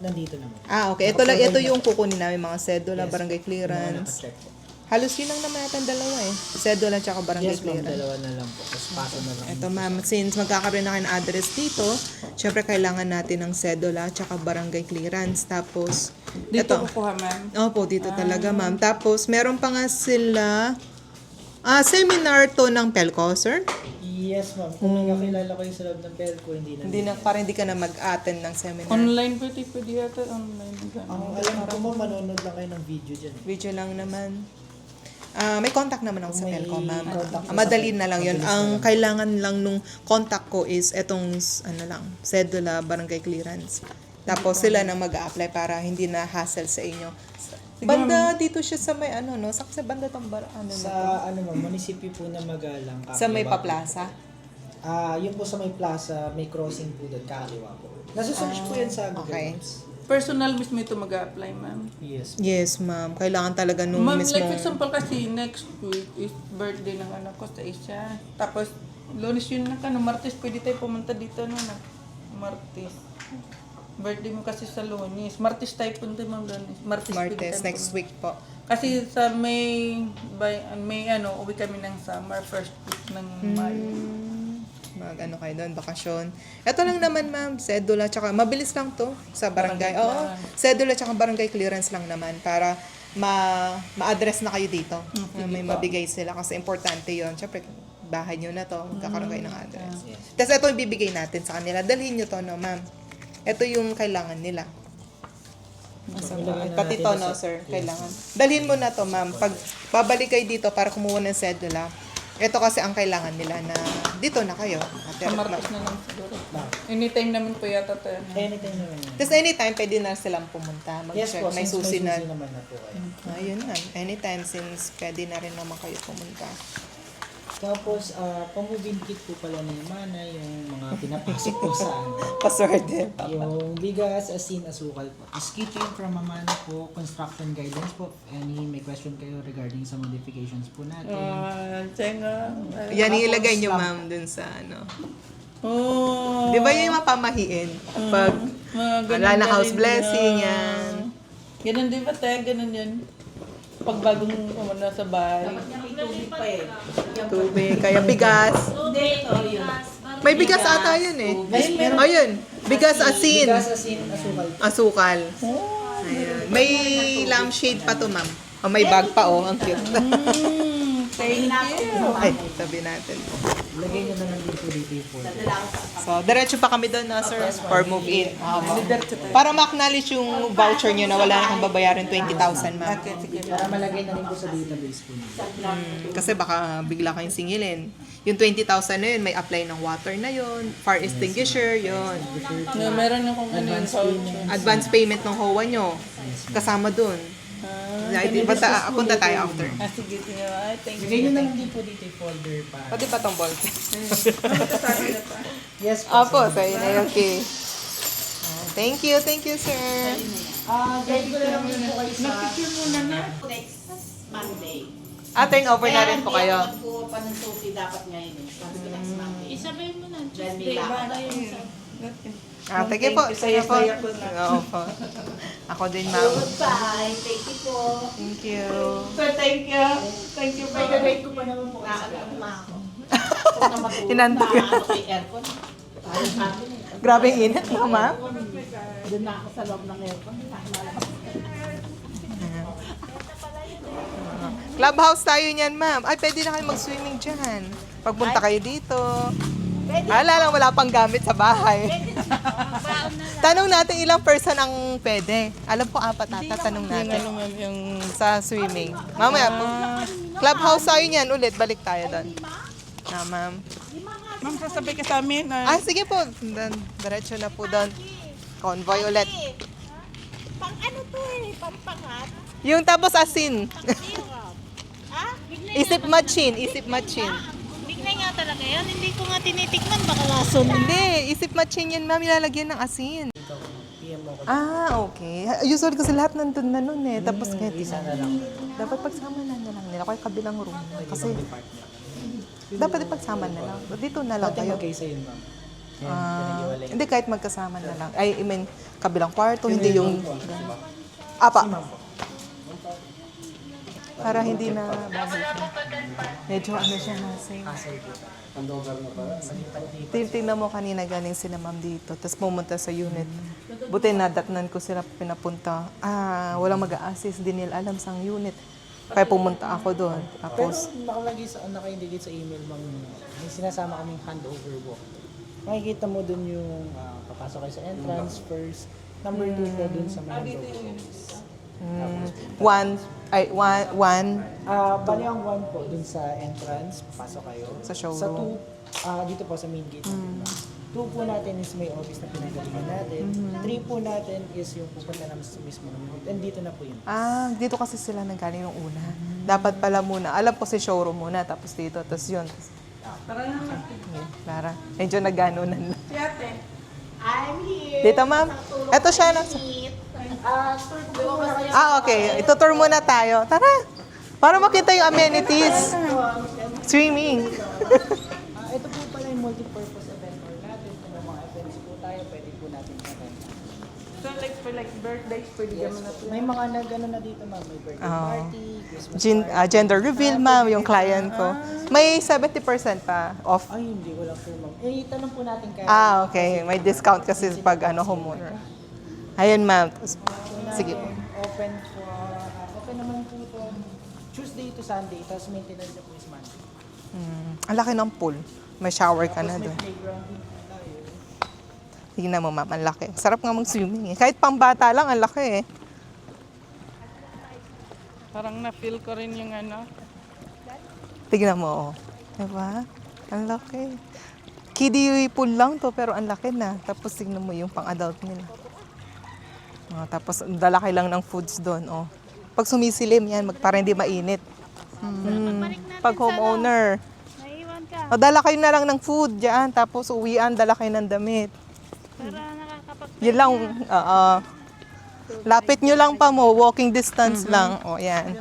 nandito naman. Okay. Ito yung kukunin namin, mga cedula, Yes. barangay Mga clearance. naka-check po. Halos yun lang naman yata ang dalawa eh. Cedula tsaka barangay Yes ma'am, clearance. dalawa na lang po. Tapos paso na lang. Ito ma'am, since magkakaroon na kayo ng address dito, syempre kailangan natin ng cedula tsaka barangay clearance. Tapos, Dito ito. kukuha, ma'am. Opo, dito talaga ma'am. Tapos, meron pa nga sila, seminar to ng Pelco, sir? Yes ma'am, kung may kakilala kayo sa loob ng Pelco, hindi na. Para hindi ka na mag-attend ng seminar. Online pwede yata online. Ang alam ko ma'am, manonood lang kayo ng video dyan. Video lang naman. May contact naman ako sa May Pelco, ma'am. contact Madali sa- na lang yun. mabilis na Ang lang. kailangan lang nung contact ko is etong, cedula, barangay clearance. Tapos sila na mag-a-apply para hindi na hassle sa inyo. Banda dito siya sa may no? Sa banda tong Sa ma'am, munisipyo po na Magalang. sa may Kakaliwa po. paplaza. Yun po sa may plaza, may crossing po doon, kakaliwa po. Nasa-search po yan sa Google okay. Maps. Personal mismo ito mag-a-apply, ma'am. Yes. Yes, ma'am. Kailangan talaga nung Ma'am, mismo. like for example kasi next week is birthday ng anak ko sa Asia. Tapos, Lunes yun na ka, no, Martes pwede tayo pumunta dito, no, na Martes. Birthday mo kasi sa Lunes. Martes tayo punta, ma'am, Lunes. Martes Next week po. Kasi sa May, uwi kami ng summer, first week ng May. Mag-ano kayo doon, bakasyon. Ito lang naman, ma'am, cedula, tsaka mabilis lang to sa barangay. Oo, cedula tsaka barangay clearance lang naman para ma-address na kayo dito. May mabigay sila kasi importante yon. Siyempre, bahay nyo na to, magkakaroon kayo ng address. Tapos ito yung bibigay natin sa kanila. Dalhin nyo to, no, ma'am. Ito yung kailangan nila. Pati to, no, sir, kailangan. Dalhin mo na to, ma'am. Pag babalik kayo dito para kumuha ng cedula, ito kasi ang kailangan nila na dito na kayo. Sa Martes na lang siguro. Anytime naman po yata tayo. Anytime naman yan. Tapos anytime, pwede na silang pumunta. Yes Mag-check. po, May since susi na. naman na po kayo. Ayun na. Anytime, since pwede na rin naman kayo pumunta. Tapos, pamubin kit po pala ni Mana, yung mga pinapasok po sa Paswerte. yung bigas, asin, asukal po. Tapos kit yun from Mana po, construction guidance po. May question kayo regarding sa modifications po natin. Tsenga. Yan ilagay nyo, ma'am, dun sa ano. Oh. Di ba yung mapamahiin? Pag wala na house blessing, yan. Ganun di ba tayo? Ganun yan. Pag bagong umano sa bahay. Tubig pa eh. Tubig, kaya bigas. May bigas ata yun eh. Ayun, bigas, asin, Bigas, asin, asukal po. asukal. Ayan. May lampshade pa to, ma'am. Oh, may bag pa, oh. Ang cute. Thank you. Ay, sabi natin. Ilagay nyo na lang dito yung folder. So, diretso pa kami doon na, sir, for move-in. Para ma-acknowledge yung voucher nyo na wala na kang babayaran 20,000, ma'am. Okay, sige. Para malagay na rin po sa database po nyo. Kasi baka bigla kayong singilin. Yung 20,000 na yun, may apply ng water na yun, fire extinguisher, yun. No, meron akong ano yung voucher. Advance payment ng HOA nyo, kasama dun. Punta tayo after. Sige, sige. Ay, thank Ilagay you. nyo na lang din po dito yung folder para. Pati pa tong bolt. Yes po. Opo, sa'yo na yun, okay. Thank you, sir. Guide ko na lang din po kayo sa... Picture muna na. Next Monday. Turn over na rin po kayo. Kaya hindi ako nagkuha pa ng susi dapat ngayon eh. Kasi next Monday. Isabay mo na. Then Tuesday, may baka lakad yun sa... Sige po. Sige po. Saya ko na. Oo po. Ako din, ma'am. Bye. Thank you po. Thank you. Sir, thank you. Thank you May very gagawin ko pa naman po. Naano na ako. Inantok yun. Naano kay aircon. Parang sa akin eh. Grabe yung init, no, ma'am? Doon na ako sa loob ng aircon. Clubhouse tayo niyan, ma'am. Ay, pwede na kayo mag-swimming dyan. Pagpunta kayo dito. Lang, wala pang gamit sa bahay. Tanong natin ilang person ang pwede. Alam ko, 4 ata. Tanong natin. Yung sa swimming. Mamaya po. Clubhouse tayo niyan. Ulit, balik tayo doon. Na, ma'am. Ma'am, sasabi ka sa amin. Sige po. Diretso na po doon. Convoy ulit. Pang ano to eh, pampangat. Yung tapos asin. Ah? Isip machine. Isip machine. Bigla nga talaga yan. Hindi ko nga tinitikman, baka lason. Hindi. Isip machine yan, ma'am. Ilalagyan ng asin. Okay. Usually kasi lahat nandun na nun eh. Tapos kaya Isa na lang. dapat pagsama na lang nila. Kaya kabilang room. Kasi dapat ipagsama na lang. Dito na lang Pati kayo. magkaisa yun, ma'am. Yan, pinag-iwalay. Hindi, kahit magkasama na lang. I mean, kabilang kwarto, hindi yung... Apa. Para hindi na... Medyo ano siya nasa. Hassle po. Tingnan mo kanina galing sila ma'am dito. Tapos pumunta sa unit. Buti nadatnan ko sila pinapunta. Walang mag-a-assist. Hindi nila alam sa unit. Kaya pumunta ako doon. Pero Tapos, naka-indicate sa email, ma'am, may sinasama kaming handover walk. Makikita mo dun yung papasok kayo sa entrance first. Number 2 po dun sa may handover walk. one Bali ang 1 po dun sa entrance, papasok kayo. Sa showroom. Sa 2, dito po sa main gate. 2 po natin is may office na pinagalingan natin. 3 po natin is yung pupunta namin sa mismo ng room. And dito na po yun. dito kasi sila nanggaling yung una. Dapat pala muna. Alam ko si showroom muna, tapos dito, tapos yun. Tara na. Okay, Clara. Medyo nagganunan lang. Si ate. I'm here. Dito, ma'am. Ito siya. Okay. Itutour muna tayo. Tara. Para makita yung amenities. Swimming. Ito po pala yung multi-purpose event hall natin. Kung may mga events po tayo, pwede po natin attend. So like birthdays, pwede naman na May mga nag-ano na dito, ma'am. May birthday party, Christmas Gender reveal, ma'am, yung client ko. May 70% pa off. Ay, hindi ko lang sure, ma'am. Itanong po natin kaya. Okay. May discount kasi pag homeowner. Ayun, ma'am. Sige. Open naman po ito Tuesday to Sunday, tapos maintenance na po is Monday. Ang laki ng pool. May shower ka na May doon. playground din po tayo. Tingnan mo, ma'am. Ang laki. Sarap nga mag-swimming eh. Kahit pang bata lang, ang laki eh. Parang na-feel ko rin yung ano. Tignan mo, oh. Diba? Ang laki. Kiddie pool lang to, pero ang laki na. Tapos tignan mo yung pang-adult nila. Tapos dalaki lang ng foods doon, oh. Pag sumisilim yan, para hindi mainit. Pag homeowner. Naiwan ka. O, dala kayo na lang ng food dyan. Tapos uwian, dala kayo ng damit. Para nakakapag... Yun lang, lapit nyo lang pa mo, walking distance lang. O, yan.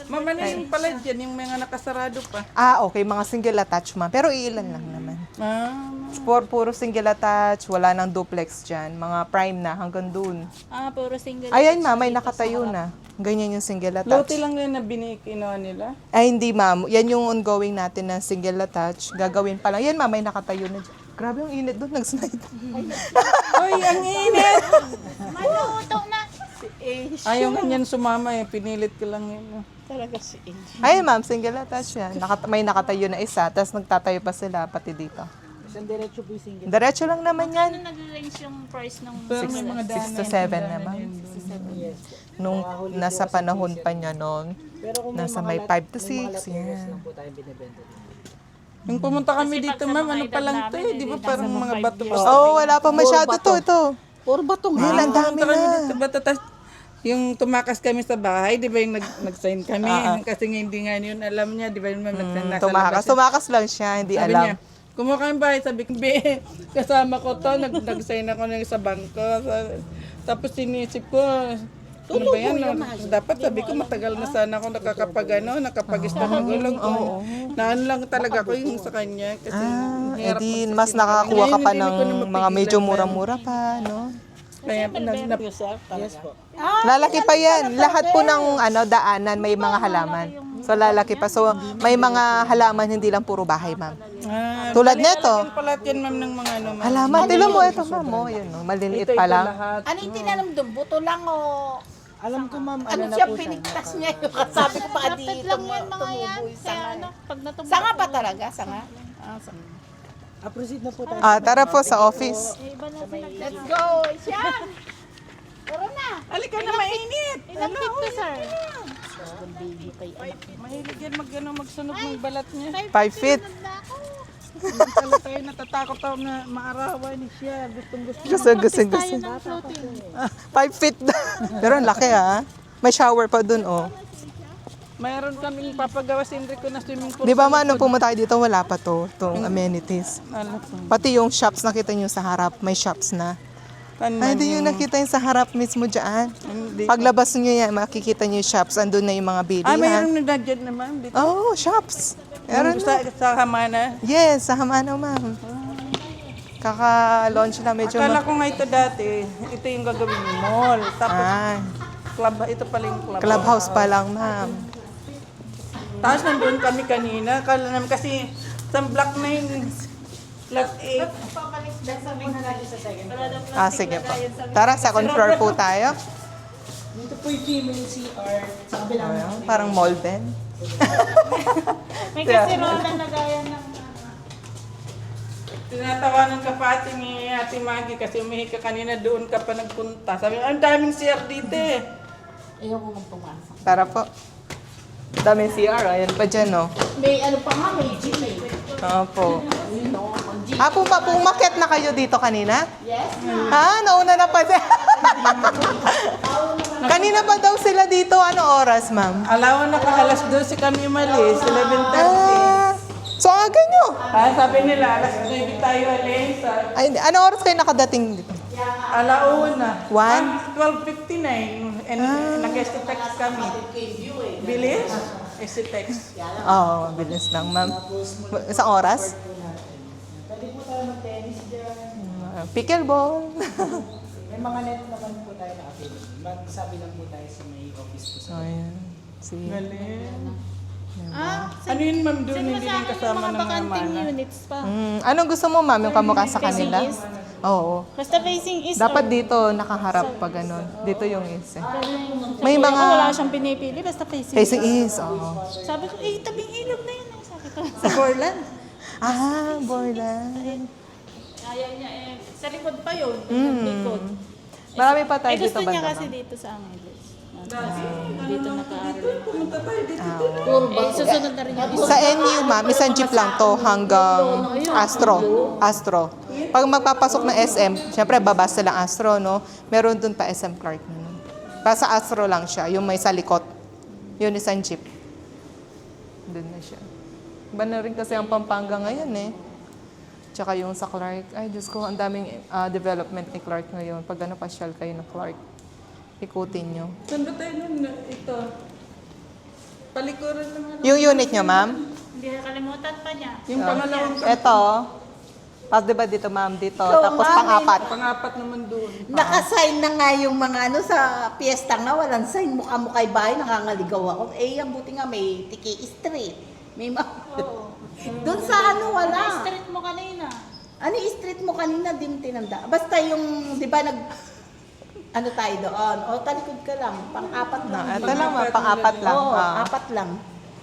Mama na yung pala dyan, yung mga nakasarado pa. Okay, mga single attach, ma'am. Pero ilan lang naman. Puro single attach, wala nang duplex dyan. Mga prime na, hanggang dun. Puro single. Ayan, ma'am, may nakatayo na. Ganyan yung single attach. Lote lang yun na kinuha nila. Ay, hindi, ma'am. Yan yung ongoing natin na single attach. Gagawin pa lang. Yan, ma'am, may nakatayo na dyan. Grabe yung init doon, nag-slide. Ay, ang init! Maluto na. Ayaw nga niyan sumama eh, pinilit ko lang yun. Talaga si Angie. Ayun, ma'am, single attach yan. May nakatayo na isa, tapos nagtatayo pa sila pati dito. Isang diretso po yung single. Diretso lang naman yan. Ano nag-range yung price ng... Pero may mga 6 to 7 naman. Yes po. Nung nasa panahon pa niya noon, Pero kung nasa may 5 to 6. Yan. lang po tayo binibenta dito. Yung pumunta kami dito, ma'am, ano pa lang to eh, di ba parang mga bato pa. Oh, wala pa masyado to. Ito. Puro bato Ayun, ang dami Pumunta kami na. dito, bato, yung tumakas kami sa bahay, di ba yung nag-sign kami? Kasi nga hindi nga yun alam niya, di ba yung nag-sign nasa labas. Tumakas lang siya, hindi Sabi alam. niya, kumuha kami bahay, sabi ko, be, kasama ko to, nag-sign ako na sa bangko. Tapos sinisip ko, Ano ba yan? Dapat sabi ko matagal na sana ako nakakapag-start ng gulong ko. Naano lang talaga ko yung sa kanya. Kasi Edi mas nakakakuha ka pa ng mga medyo mura-mura pa, no? kaya Yes po. Lalaki pa yan. Lahat po ng daanan may mga halaman. So lalaki pa. So may mga halaman, hindi lang puro bahay, ma'am. Tulad nito. Pala yan ma'am ng mga ano ma'am. Halaman, tilo mo ito, ma'am. Oh, yun, no? Maliliit pa lang. Ano yung tinanong doon? Buto lang o... Alam ko ma'am, Ano na siya, po pinigtas niya yung sabi ko pa di Lapit lang yan mga yan. tumubo yung Kaya sanga. ano, pag natumbo. Sanga ba talaga? Sanga? Ah, sanga. proceed na po tayo. Tara po sa office. Let's go! Siyan! Tara na! Halika na, mainit! Ilang feet to, sir? Mahilig yan magsunog ng balat niya. 5 feet. Pala tayo natatakot ako na maarawan siya. Gustong-gusto. Gusto. Tayo ng floating. 5 feet. Pero ang laki, ha? May shower pa dun, oh. Mayroon kaming papagawa sa Enrico na swimming pool. Di ba, ma, nung pumunta tayo dito, wala pa to, itong amenities. Ano po? Pati yung shops, nakita nyo sa harap, may shops na. Ay, hindi yung nakita yung sa harap mismo dyan. Hindi. Paglabas nyo yan, makikita nyo yung shops, andun na yung mga bilihan. Mayroon na dyan naman. Dito. Oh, shops. Meron na. Sa Hamana. Yes, sa Hamana, ma'am. Kaka-launch na medyo. Akala ko nga ito dati. Ito yung gagawin mall. Tapos club, ito pala yung club. Clubhouse pa lang, ma'am. Tapos nandun kami kanina. Kala namin kasi sa block 9, block 8. Sige po. Tara, second floor po tayo. Dito po yung female CR. Sa kabilang Ayun, parang mall din. May kasirola na gaya ng... Tinatawanan ka pa ni Ate Maggie kasi umihi ka kanina doon ka pa nagpunta. Sabi ang daming CR dito eh. Ayoko mong pumasok. Tara po. Daming CR, ayan pa dyan, no? May ano pa nga, may gym eh. Opo. Ayun no, ang gym. Pumakit na kayo dito kanina? Yes. Nauna na pa siya. Kanina pa daw sila dito. Ano oras, ma'am? Alawan na kahalas 12 kami umalis, 11:30. So aga nyo. Sabi nila, alas 9 tayo alis. Ay, ano oras kayo nakadating dito? Alauna. 1? 12:59. And nag-text kami. Bilis? text. Oo, bilis lang, ma'am. Isang oras? Pwede po tayo mag-tennis dyan. Pickleball. May mga net naman po tayo na available. Magsabi lang po tayo sa may office po sa Ayan. Sige. Galing. Ah, Ano yun ma'am doon? send mo Hindi sa rin akin kasama yung mga ng bakanting mana. units pa. Anong gusto mo, ma'am? Yung kamukha sa kanila? Facing east? Oo. Basta facing east. Dapat dito, nakaharap pa ganun. Dito yung is. May Wala mga siyang pinipili, basta facing facing east. is. Oo. Sabi ko, tabing ilog na yun. Sabi ko, sa Borland. Borland. Ayaw niya sa likod pa yun. Likod. Marami pa tayo Gusto dito niya banda, kasi ma'am. dito sa Angeles. Dito naka-aaral. Pumunta tayo dito. Susunod na rin yung Sa NU, ma'am, isang jeep lang to hanggang Astro. Pag magpapasok ng SM, syempre babas silang Astro, no? Meron dun pa SM Clark. Para sa Astro lang siya, yung may salikot. Yun isang jeep. Doon na siya. Iba na rin kasi ang Pampanga ngayon eh. Tsaka yung sa Clark. Ay, Diyos ko, ang daming development ni Clark ngayon. Pag ano, pasyal kayo ng Clark, ikutin nyo. Saan ba tayo nun? Ito. Palikuran naman. Yung unit nyo, ma'am? Hindi nakalimutan pa niya. Yung pangalawang Ito. Tapos diba dito, ma'am, dito. Tapos pang-apat. pang-apat naman doon. Nakasign na nga yung mga ano sa piyesta nga, walang sign, mukha-mukha'y bahay, nakangaligaw ako. Ang buti nga may Tiki Street. May doon sa ano, wala. Street mo kanina. Ano yung street mo kanina, din tinanda. Basta yung, di ba, ano tayo doon? O, talikod ka lang. Pang-apat lang. Ito lang, ma'am, pang-apat lang. Oo, apat lang.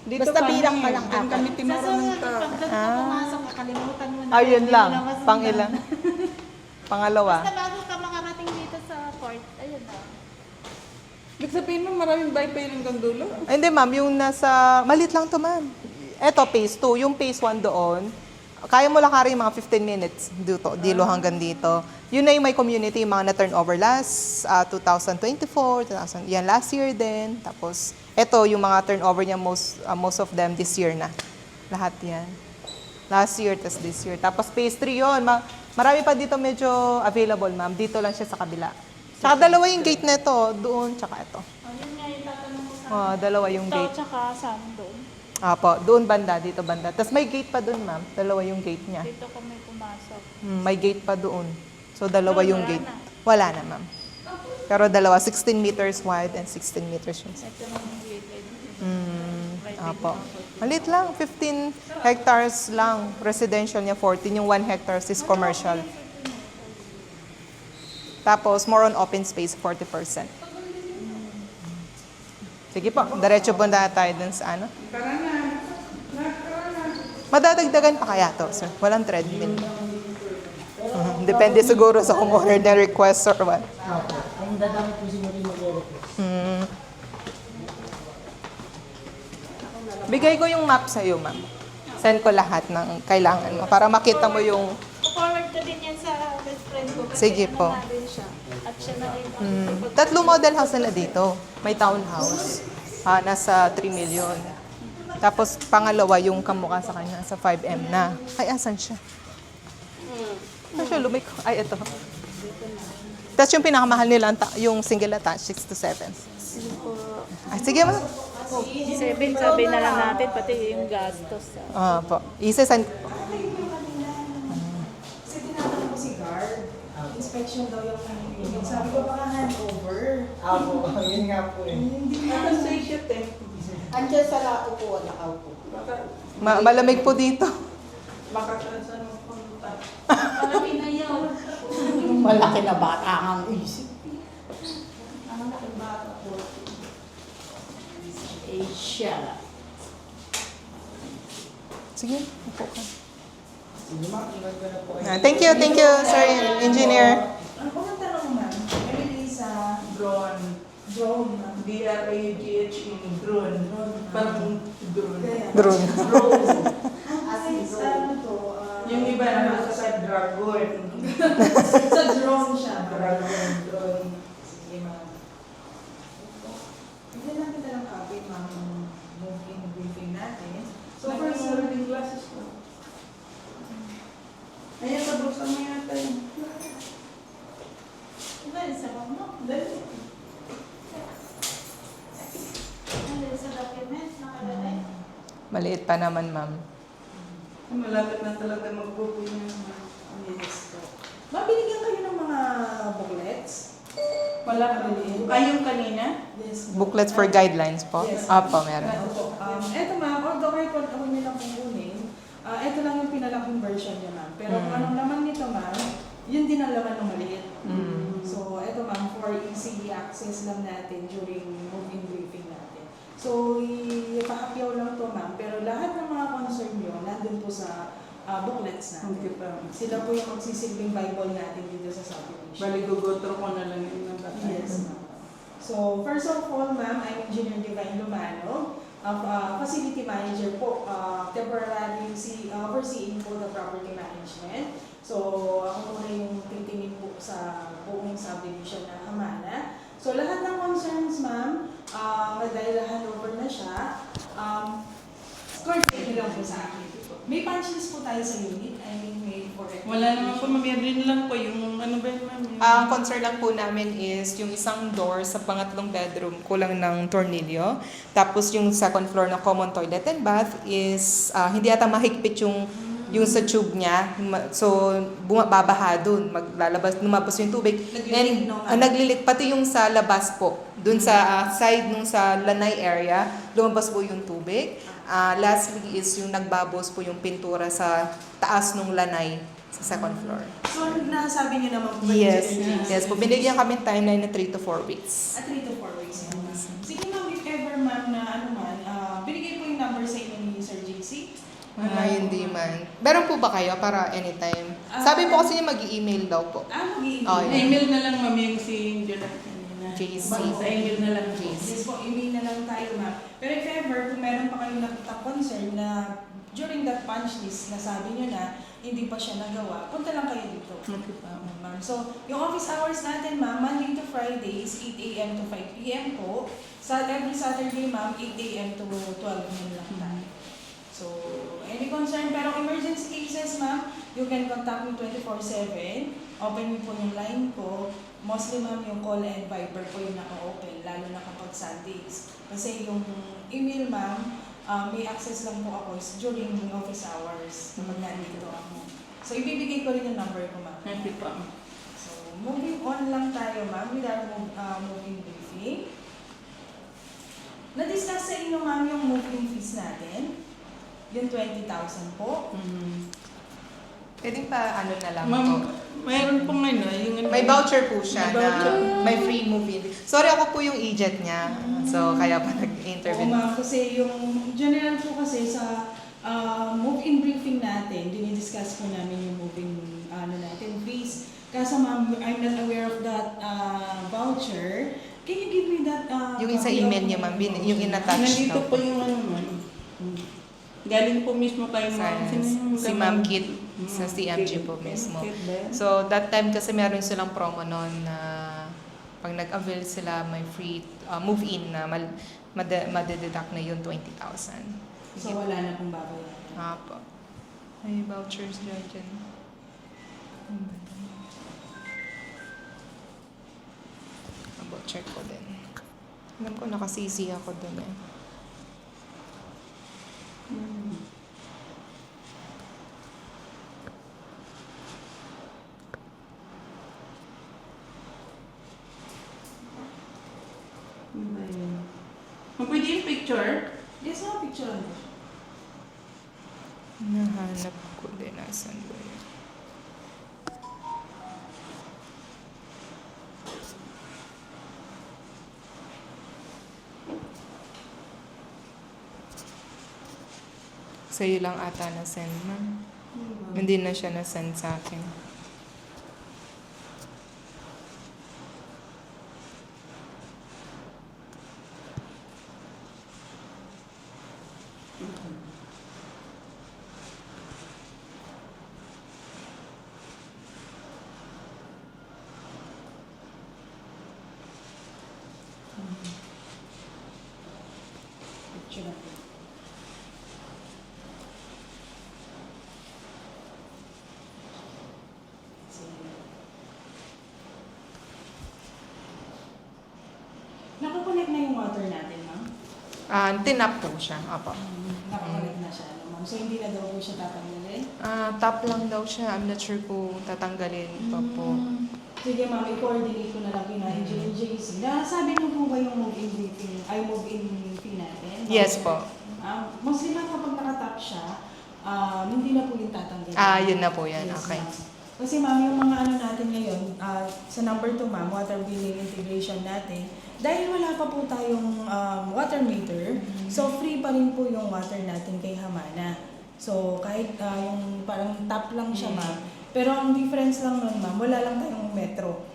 Dito Basta kami, bilang ka lang doon apat. kami Sa tinuro ng sunod, tao. pag doon ka pumasok, nakalimutan mo na. Ayun Hindi lang. mo na masundan. Pang-ilan? Pangalawa. Basta bago ka makarating dito sa port, ayun na. Ibig sabihin mo, maraming bahay pa yun hanggang dulo. Ay, hindi, ma'am, yung nasa, malit lang to, ma'am. Eto, phase 2. Yung phase 1 doon, kaya mo lakarin mga 15 minutes dito hanggang dito. Yun na yung may community, yung mga na-turnover last 2024, yan last year din. Tapos, eto yung mga turnover niya, most of them this year na. Lahat yan. Last year, tas this year. Tapos phase 3 yun. Marami pa dito medyo available, ma'am. Dito lang siya sa kabila. Tsaka dalawa yung gate na ito. Doon, tsaka ito. Oh, yun nga yung tatanong ko sa Dalawa yung ito, gate. tsaka saan doon. Apo, doon banda, dito banda. Tapos may gate pa doon, ma'am. Dalawa yung gate niya. Dito kami pumasok. May gate pa doon. So, dalawa Doon, yung wala gate. na. Wala na, ma'am. Pero dalawa, 16 meters wide and 16 meters yung Ito lang yung gate. Apo. Malit lang, 15 hectares lang. Residential niya, 14. Yung 1 hectares is commercial. Tapos, more on open space, 40%. Sige po, diretso po na tayo dun sa ano. Tara na. Madadagdagan pa kaya to, sir? Walang treadmill. Depende siguro sa kung owner na request or what. Opo. Ang dadami po siguro yung mag-request. Bigay ko yung map sa'yo, ma'am. Send ko lahat ng kailangan mo para makita mo yung... Forward ko din yan sa best friend ko. Kasi Sige ano po. na rin siya. At siya na rin ang Tatlong model house nila dito. May townhouse. Nasa 3 million. Tapos pangalawa yung kamukha sa kanya sa 5M na. Ay, asan siya? Asan siya? Lumiko. Ay, ito. Tapos yung pinakamahal nila, yung single attached, 6 to 7. Ay, sige ma'am. 7, sabi na lang natin, pati yung gastos. Po. Isa-send. Kasi tinatanong ko si guard, inspection daw yung kanina. Sabi ko baka handover. Opo, yun nga po eh. Akan sa isip eh. Andiyan sa upuan, nakaupo. Baka, Malamig po dito. baka saan mo punta. Malaki na yun. Malaki na bata ang isip. Eh, siya. Sige, upo ka. Sige ma'am, ingat ko na po kayo. Thank you, sir engineer. Ano po ang tanong ma'am? Everyday sa Drone. drone ma'am. D-R-A-G-H-E. Drone. Parang drone. Drone. Ano to? Yung iba na sa dragon. Sa drone siya. Dragon, drone. Sige ma'am. Hindi lang kita ng copy ma'am yung move-in briefing natin. So, first, yung glasses ko. Ayan, tabuksan mo yata yun. Dali sa bang mo. Dali. Dali sa document, nakalagay. Maliit pa naman, ma'am. Malapit na talaga magbubuo niya. Yes. Ma'am, binigyan kayo ng mga booklets? Wala pa rin. Ay, yung kanina? Yes. Booklets for guidelines po. Yes. Apo, meron. Eto ma'am, although kahit huwag nilang kukunin, eto lang yung pinalaking version niya ma'am. Pero kung anong laman nito ma'am, yun din ang laman ng maliit. So eto ma'am, for easy access lang natin during move-in briefing natin. So ipahapyaw lang to ma'am, pero lahat ng mga concern nyo nandun po sa booklets natin. Okay pa. Sila po yung magsisilbing Bible natin dito sa subdivision. Bali, gugotro ko na lang yung nabatay. Yes, ma'am. So, first of all, ma'am, I'm Engineer Divine Lumano, Facility Manager po, temporarily overseeing po the property management. So, ako muna yung titingin po sa buong subdivision ng Hamana. So, lahat ng concerns, ma'am, dahil handover na siya, coordinate lang po sa akin. May punch list po tayo sa unit, I mean, may correct. Wala naman po, mamirin lang po yung ano ba yun, ma'am? Ang concern lang po namin is yung isang door sa pangatlong bedroom kulang ng tornilyo. Tapos yung second floor na common toilet and bath is hindi ata mahigpit yung sa tube niya. So babaha dun, lumabas yung tubig. Naglilik, no, ma'am? Naglilik pati yung sa labas po. Dun sa side nung sa lanay area, lumabas po yung tubig. Lastly is yung nagbabos po yung pintura sa taas nung lanay sa second floor. So, nasabi niyo naman po Yes, engineer, yes po. Binigyan kami timeline na 3 to 4 weeks. At 3 to 4 weeks. Sige ma'am, if ever ma'am na ano man, binigay po yung number sa inyo ni Sir JC. Hindi man. Meron po ba kayo para anytime? Sabi po kasi niya mag-i-email daw po. Mag-i-email. Oh, yeah. Email na lang, ma'am, yung si Jonathan kanina. JC. Sa email na lang, JC. Yes po, email na lang tayo ma'am. Pero if ever, kung meron pa kayong nakita concern na during that punch list na sabi nyo na hindi pa siya nagawa, punta lang kayo dito. Okay pa. Ma'am. So, yung office hours natin ma'am, Monday to Fridays, 8 a.m. to 5 p.m. po. Every Saturday ma'am, 8 a.m. to 12 noon lang tayo. So, any concern, pero emergency cases ma'am, you can contact me 24/7. Open mo po yung line ko. Mostly ma'am, yung call and Viber po yung naka-open, lalo na kapag Sundays. Kasi yung email ma'am, may access lang po ako during office hours kapag nandito ako. So, ibibigay ko rin yung number ko ma'am. Thank you po. So, moving on lang tayo ma'am with our moving briefing. Na-discuss sa inyo ma'am yung moving fees natin. Yung 20,000 po. Pwede pa ano na lang po. Ma'am, mayroon pong yung May voucher po siya May voucher. na may free movie. Sorry, ako po yung agent niya. So, kaya pa Oo nag-intervene. ma'am, kasi yung general po kasi sa move-in briefing natin, dinidiscuss po namin yung moving natin fees. Kaso ma'am, I'm not aware of that voucher. Can you give me that? Yung sa copy email of- niya, ma'am, yung in-attach Nandito daw. po yung ma'am. Galing po mismo kayo ma'am. Sino yung Si Ma'am Kit sa CMG po mismo. Kit ba yan? So, that time kasi meron silang promo noon na pag nag-avail sila, may free move-in na madededuct na yung 20,000. So wala na pong babayaran. Apo. May vouchers dyan. About check ko din. Alam ko, nakasisi ako dun eh. Ano ba yun? Ma'am, pwede yung picture? Yes, ma'am, picture ano? Nahanap ko din. Asan ba yun? Sa'yo lang ata na-send, ma'am. Hindi na siya na-send sa akin. Picture na po. Nakakonect na yung water natin, ma'am? Tinap po siya. Apo. Nakakonect na siya, no, ma'am? So, hindi na daw po siya tatanggalin? Tap lang daw siya. I'm not sure kung tatanggalin pa po. Sige, ma'am, i-coordinate ko na lang kina JC. Nasabi niyo po ba yung move-in briefing, ay move-in fee natin? Yes po. Mostly lang kapag nakatap siya, hindi na po yung tatanggalin. Yun na po yan. Yes, Okay. ma'am. Kasi ma'am, yung mga ano natin ngayon, sa number 2 ma'am, water billing integration natin, dahil wala pa po tayong water meter, so free pa rin po yung water natin kay Hamana. So kahit yung parang tap lang siya ma'am, pero ang difference lang nun ma'am, wala lang tayong metro.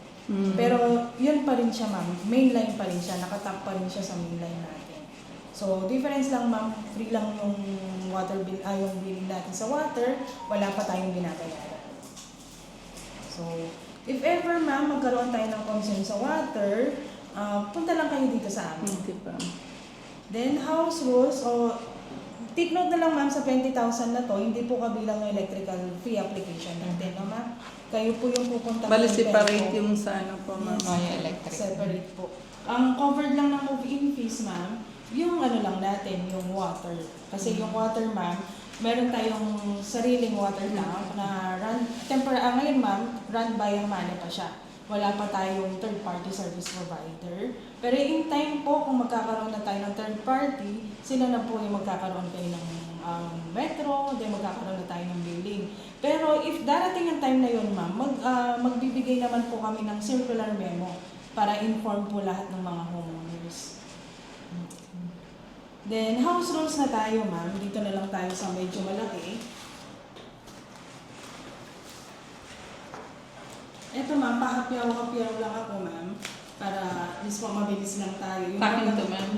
Pero yun pa rin siya ma'am, mainline pa rin siya, nakatap pa rin siya sa mainline natin. So difference lang ma'am, free lang yung water bill, yung billing natin sa water, wala pa tayong binabayaran. So, if ever ma'am, magkaroon tayo ng concern sa water, punta lang kayo dito sa amin. Hindi pa. Then, house rules, take note na lang ma'am sa 20,000 na to, hindi po kabilang ng electrical fee application natin, no ma'am? Kayo po yung pupunta. Bali kay separate Penco. yung sa ano po ma'am. Yung electric. Separate po. Ang covered lang ng move-in fees ma'am, yung ano lang natin, yung water. Kasi yung water ma'am, meron tayong sariling water tank na ngayon ma'am, run by Hamana pa siya. Wala pa tayong third party service provider. Pero in time po, kung magkakaroon na tayo ng third party, sila na po yung magkakaroon kayo ng metro, then magkakaroon na tayo ng billing. Pero if darating ang time na yun ma'am, magbibigay naman po kami ng circular memo para inform po lahat ng mga homeowners. Then, house rules na tayo, ma'am. Dito na lang tayo sa medyo malaki. Ito, ma'am, pahapyaw-hapyaw lang ako, ma'am. Para at least po mabilis lang tayo. Yung Sa akin to ma'am.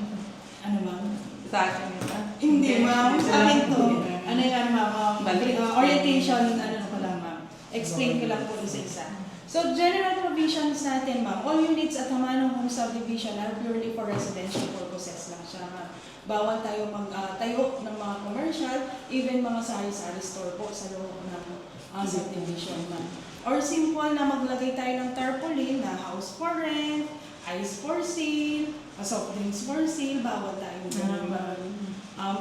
Ano, ma'am? Sa akin ito. Hindi, ma'am. Sa akin to. Ano yan, ma'am? Balik. Orientation, ano ko lang, ma'am. Explain ko lang po isa-isa. So, general provisions natin, ma'am. All units at Hamanang Home Subdivision are purely for residential purposes lang siya, ma'am. Bawal tayo magtayo ng mga commercial, even mga sari-sari store po sa loob ng subdivision, ma'am. Or simple na maglagay tayo ng tarpaulin na house for rent, ice for sale, soft drinks for sale, bawal tayo ganun, ma'am.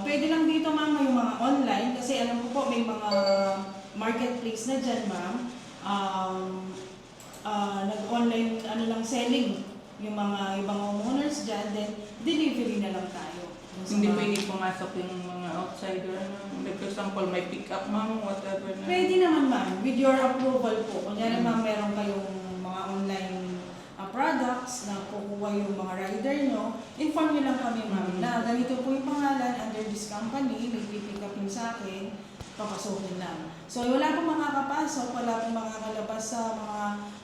Pwede lang dito, ma'am, yung mga online, kasi alam ko po may mga marketplace na dyan, ma'am. Nag-online lang selling yung mga ibang homeowners dyan, then delivery na lang tayo. Hindi pwede pumasok yung mga outsider. Like for example, may pick up ma'am, whatever na. Pwede naman, ma'am, with your approval po. Kunyari, ma'am, meron kayong mga online products na kukuha yung mga rider nyo, inform nyo lang kami, ma'am, na ganito po yung pangalan under this company, may pipick upin sa akin, papasukin lang. So, wala pong makakapasok, wala pong makakalabas sa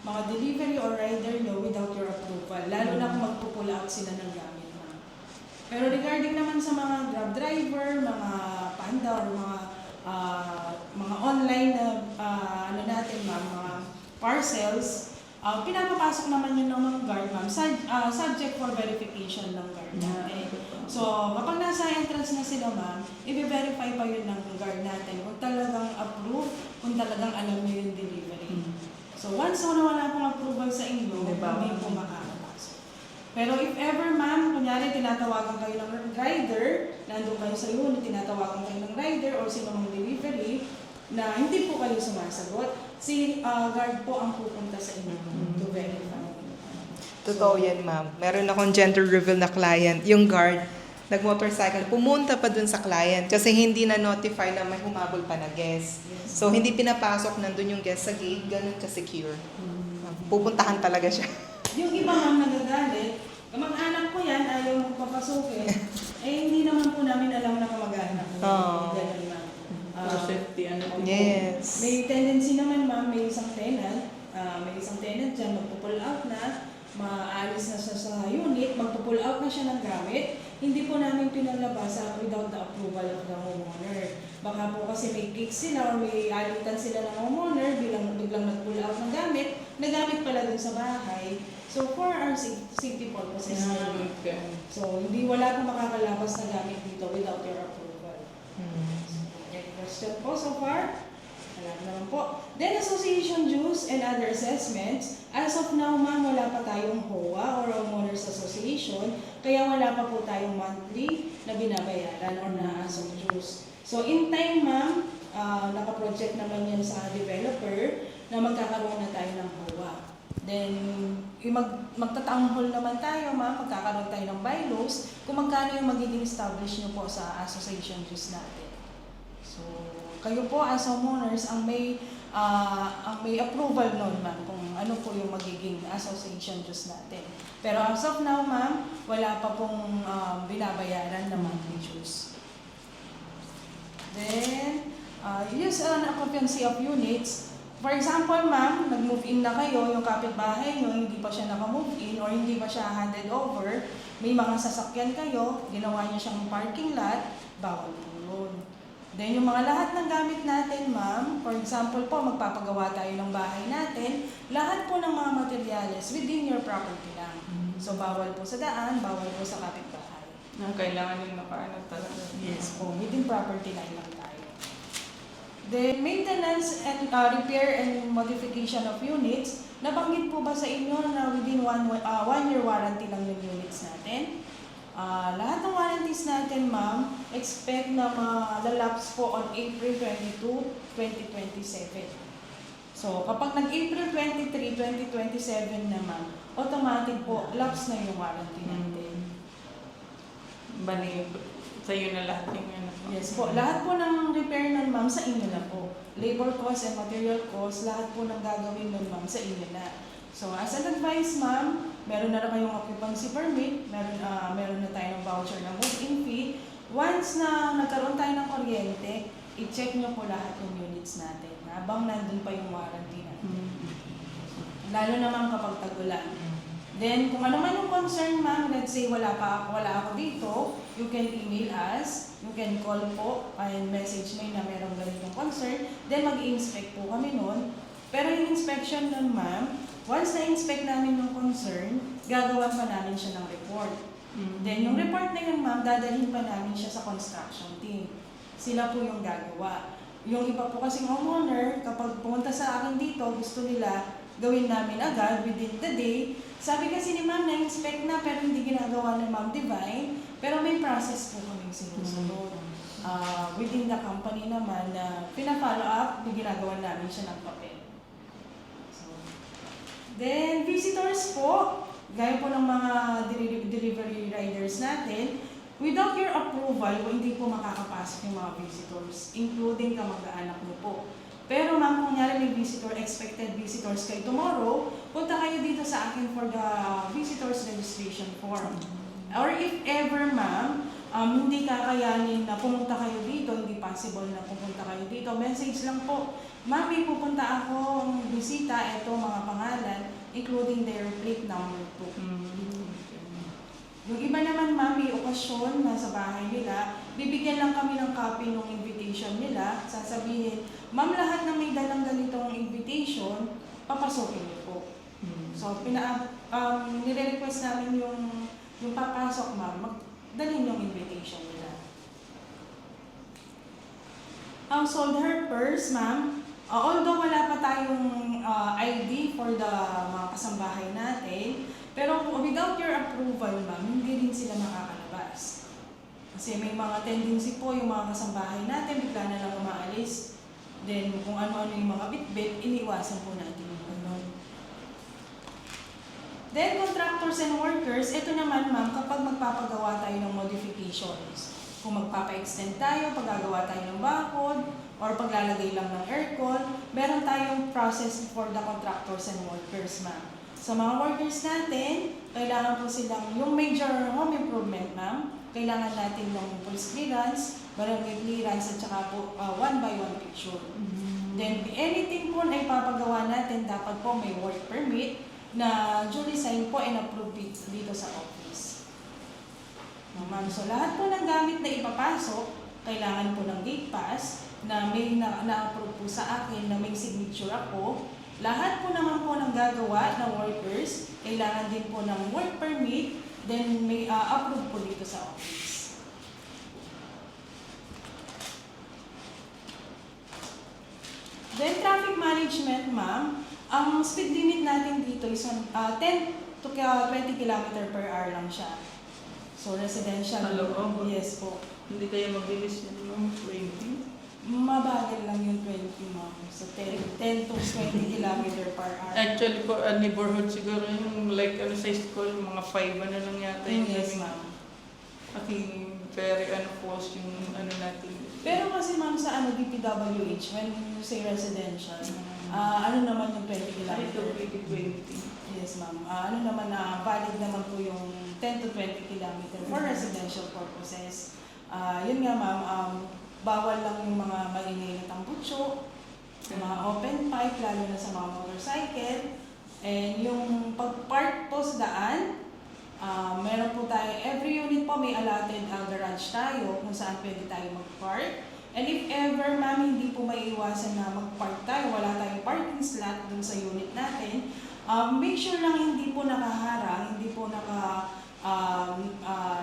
mga delivery or rider nyo without your approval, lalo na kung magpupull out sila ng gamit, ma'am. Pero regarding naman sa mga Grab driver, mga Panda, or mga online na natin, ma'am, mga parcels, pinapapasok naman yun ng mga guard, ma'am, subject for verification ng guard natin. So, kapag nasa entrance na sila, ma'am, i-verify pa yun ng guard natin kung talagang approve, kung talagang alam nyo yung delivery. So, once na wala pong approval sa inyo, hindi po makakapasok. Pero if ever, ma'am, kunyari tinatawagan kayo ng rider, nandun kayo sa unit, tinatawagan kayo ng rider or sino mang delivery, na hindi po kayo sumasagot, si guard po ang pupunta sa inyo to verify. Totoo yan, ma'am. Meron akong gender reveal na client. Yung guard, nag-motorcycle, pumunta pa dun sa client kasi hindi na-notify na may humabol pa na guest. So, hindi pinapasok nandun yung guest sa gate, ganun ka-secure. Pupuntahan talaga siya. Yung iba, ma'am, nagagalit, kamag-anak ko yan, ayaw magpapasukin, hindi naman po namin alam na kamag-anak ko. Oo. Ganun, ma'am. For safety, ano po. Yes. May tendency naman, ma'am, may isang tenant dyan, magpo-pull out na, maalis na siya sa unit, magpo-pull out na siya ng gamit, hindi po namin pinalabas without the approval of the homeowner. Baka po kasi may kick sila or may alitan sila ng homeowner, biglang nag-pull out ng gamit, nagamit pala dun sa bahay. So, for our safety purposes, so hindi wala pong makakalabas na gamit dito without your approval. Any question po so far? Alam naman po. Then, association dues and other assessments. As of now, ma'am, wala pa tayong HOA or Homeowners Association, kaya wala pa po tayong monthly na binabayaran or na-as of dues. So, in time, ma'am, nakaproject naman yan sa developer na magkakaroon na tayo ng HOA. Then, magta-town hall naman tayo, ma'am, magkakaroon tayo ng bylaws kung magkano yung magiging establish nyo po sa association dues natin. So, kayo po as homeowners ang may approval nun, ma'am, kung ano po yung magiging association dues natin. Pero as of now, ma'am, wala pa pong binabayaran na monthly dues. Then, use an occupancy of units. For example, ma'am, nag-move in na kayo, yung kapitbahay nyo, hindi pa siya naka-move in or hindi pa siya handed over, may mga sasakyan kayo, ginawa niya siyang parking lot, bawal po yun. Then, yung mga lahat ng gamit natin, ma'am, for example po, magpapagawa tayo ng bahay natin, lahat po ng mga materyales within your property lang. So, bawal po sa daan, bawal po sa kapitbahay. Kailangan yung nakaano talaga. Yes po, within property line lang tayo. Then, maintenance and repair and modification of units, nabanggit po ba sa inyo na within one year warranty lang yung units natin? Lahat ng warranties natin, ma'am, expect na malalapse po on April 22, 2027. So, kapag nag-April 23, 2027 na, ma'am, automatic po, lapse na yung warranty natin. Bali, sa'yo na lahat yung ano. Yes po, lahat po ng repair nun, ma'am, sa inyo na po. Labor cost and material cost, lahat po ng gagawin nun, ma'am, sa inyo na. So, as an advice, ma'am, meron na kayong occupancy permit, meron na tayo ng voucher na move-in fee. Once na nagkaroon tayo ng kuryente, i-check nyo po lahat ng units natin habang nandun pa yung warranty natin. Lalo naman kapag tag-ulan. Then, kung ano man yung concern, ma'am, let's say wala ako dito, you can email us, you can call po, and message me na merong ganitong concern, then mag-i-inspect po kami nun. Pero yung inspection nun, ma'am, once na-inspect namin yung concern, gagawa pa namin siya ng report. Then, yung report na yun, ma'am, dadalhin pa namin siya sa construction team. Sila po yung gagawa. Yung iba po kasing homeowner, kapag pumunta sa akin dito, gusto nila gawin namin agad within the day. Sabi kasi ni Ma'am, na-inspect na pero hindi ginagawa ni Ma'am Divine, pero may process po kaming sinusunod. Within the company naman na pina-follow up, ginagawa namin siya ng papel. So, then, visitors po, gaya po ng mga delivery riders natin, without your approval, hindi po makakapasok yung mga visitors, including kamag-anak mo po. Pero ma'am, kung nyari may visitor, expected visitors kayo tomorrow, punta kayo dito sa akin for the visitors registration form. Or if ever ma'am, hindi kakayanin na pumunta kayo dito, hindi possible na pumunta kayo dito, message lang po, ma'am, may pupunta akong bisita, ito mga pangalan, including their plate number po. Yung iba naman ma'am, may okasyon na sa bahay nila, bibigyan lang kami ng copy ng invitation nila, sasabihin, ma'am, lahat na may dalang ganitong invitation, papasokin niyo po. So, nire-request namin yung papasok ma'am, magdalhin yung invitation nila. Household helpers ma'am, although wala pa tayong ID for the mga kasambahay natin, pero without your approval, ma'am, hindi rin sila makakalabas. Kasi may mga tendency po yung mga kasambahay natin, bigla na lang umaalis. Then, kung ano-ano yung mga bit-bit, iniiwasan po natin yung ganun. Then, contractors and workers, ito naman, ma'am, kapag magpapagawa tayo ng modifications. Kung magpapa-extend tayo, paggagawa tayo ng bakod, or paglalagay lang ng aircon, meron tayong process for the contractors and workers, ma'am. Sa mga workers natin, kailangan po silang, yung major home improvement, ma'am, kailangan natin ng police clearance, barangay clearance, at saka po 1-by-1 picture. Then, anything po na ipapagawa natin, dapat po may work permit na duly signed po and approved dito sa office. Ma'am, so lahat po ng gamit na ipapasok, kailangan po ng gate pass na may na-approve po sa akin na may signature ako. Lahat po naman po ng gagawa ng workers, kailangan din po ng work permit, then may approve po dito sa office. Then traffic management, ma'am, ang speed limit natin dito is 10 to 20 km per hour lang siya. So residential. Hello? Yes po. Hindi kayo mag-release yun ng 20? Mabagal lang yung 20, ma'am. So 10 to 20 km per hour. Actually, po, neighborhood siguro yung like sa school, mga 5 lang yata yung Yes, gaming. ma'am. Kasi very close yung natin. Pero kasi ma'am sa DPWH, when you say residential, ano naman yung 20 km? Ito, 20. Yes, ma'am. Ano naman valid naman po yung 10 to 20 km for residential purposes. Yun nga ma'am, bawal lang yung mga maingay na tambutso, yung mga open pipe, lalo na sa mga motorcycle. And yung pag-park po sa daan, meron po tayo, every unit po may allotted garage tayo kung saan pwede tayo mag-park. And if ever, ma'am, hindi po may iwasan na mag-park tayo, wala tayong parking slot dun sa unit natin, make sure lang hindi po nakaharang, hindi po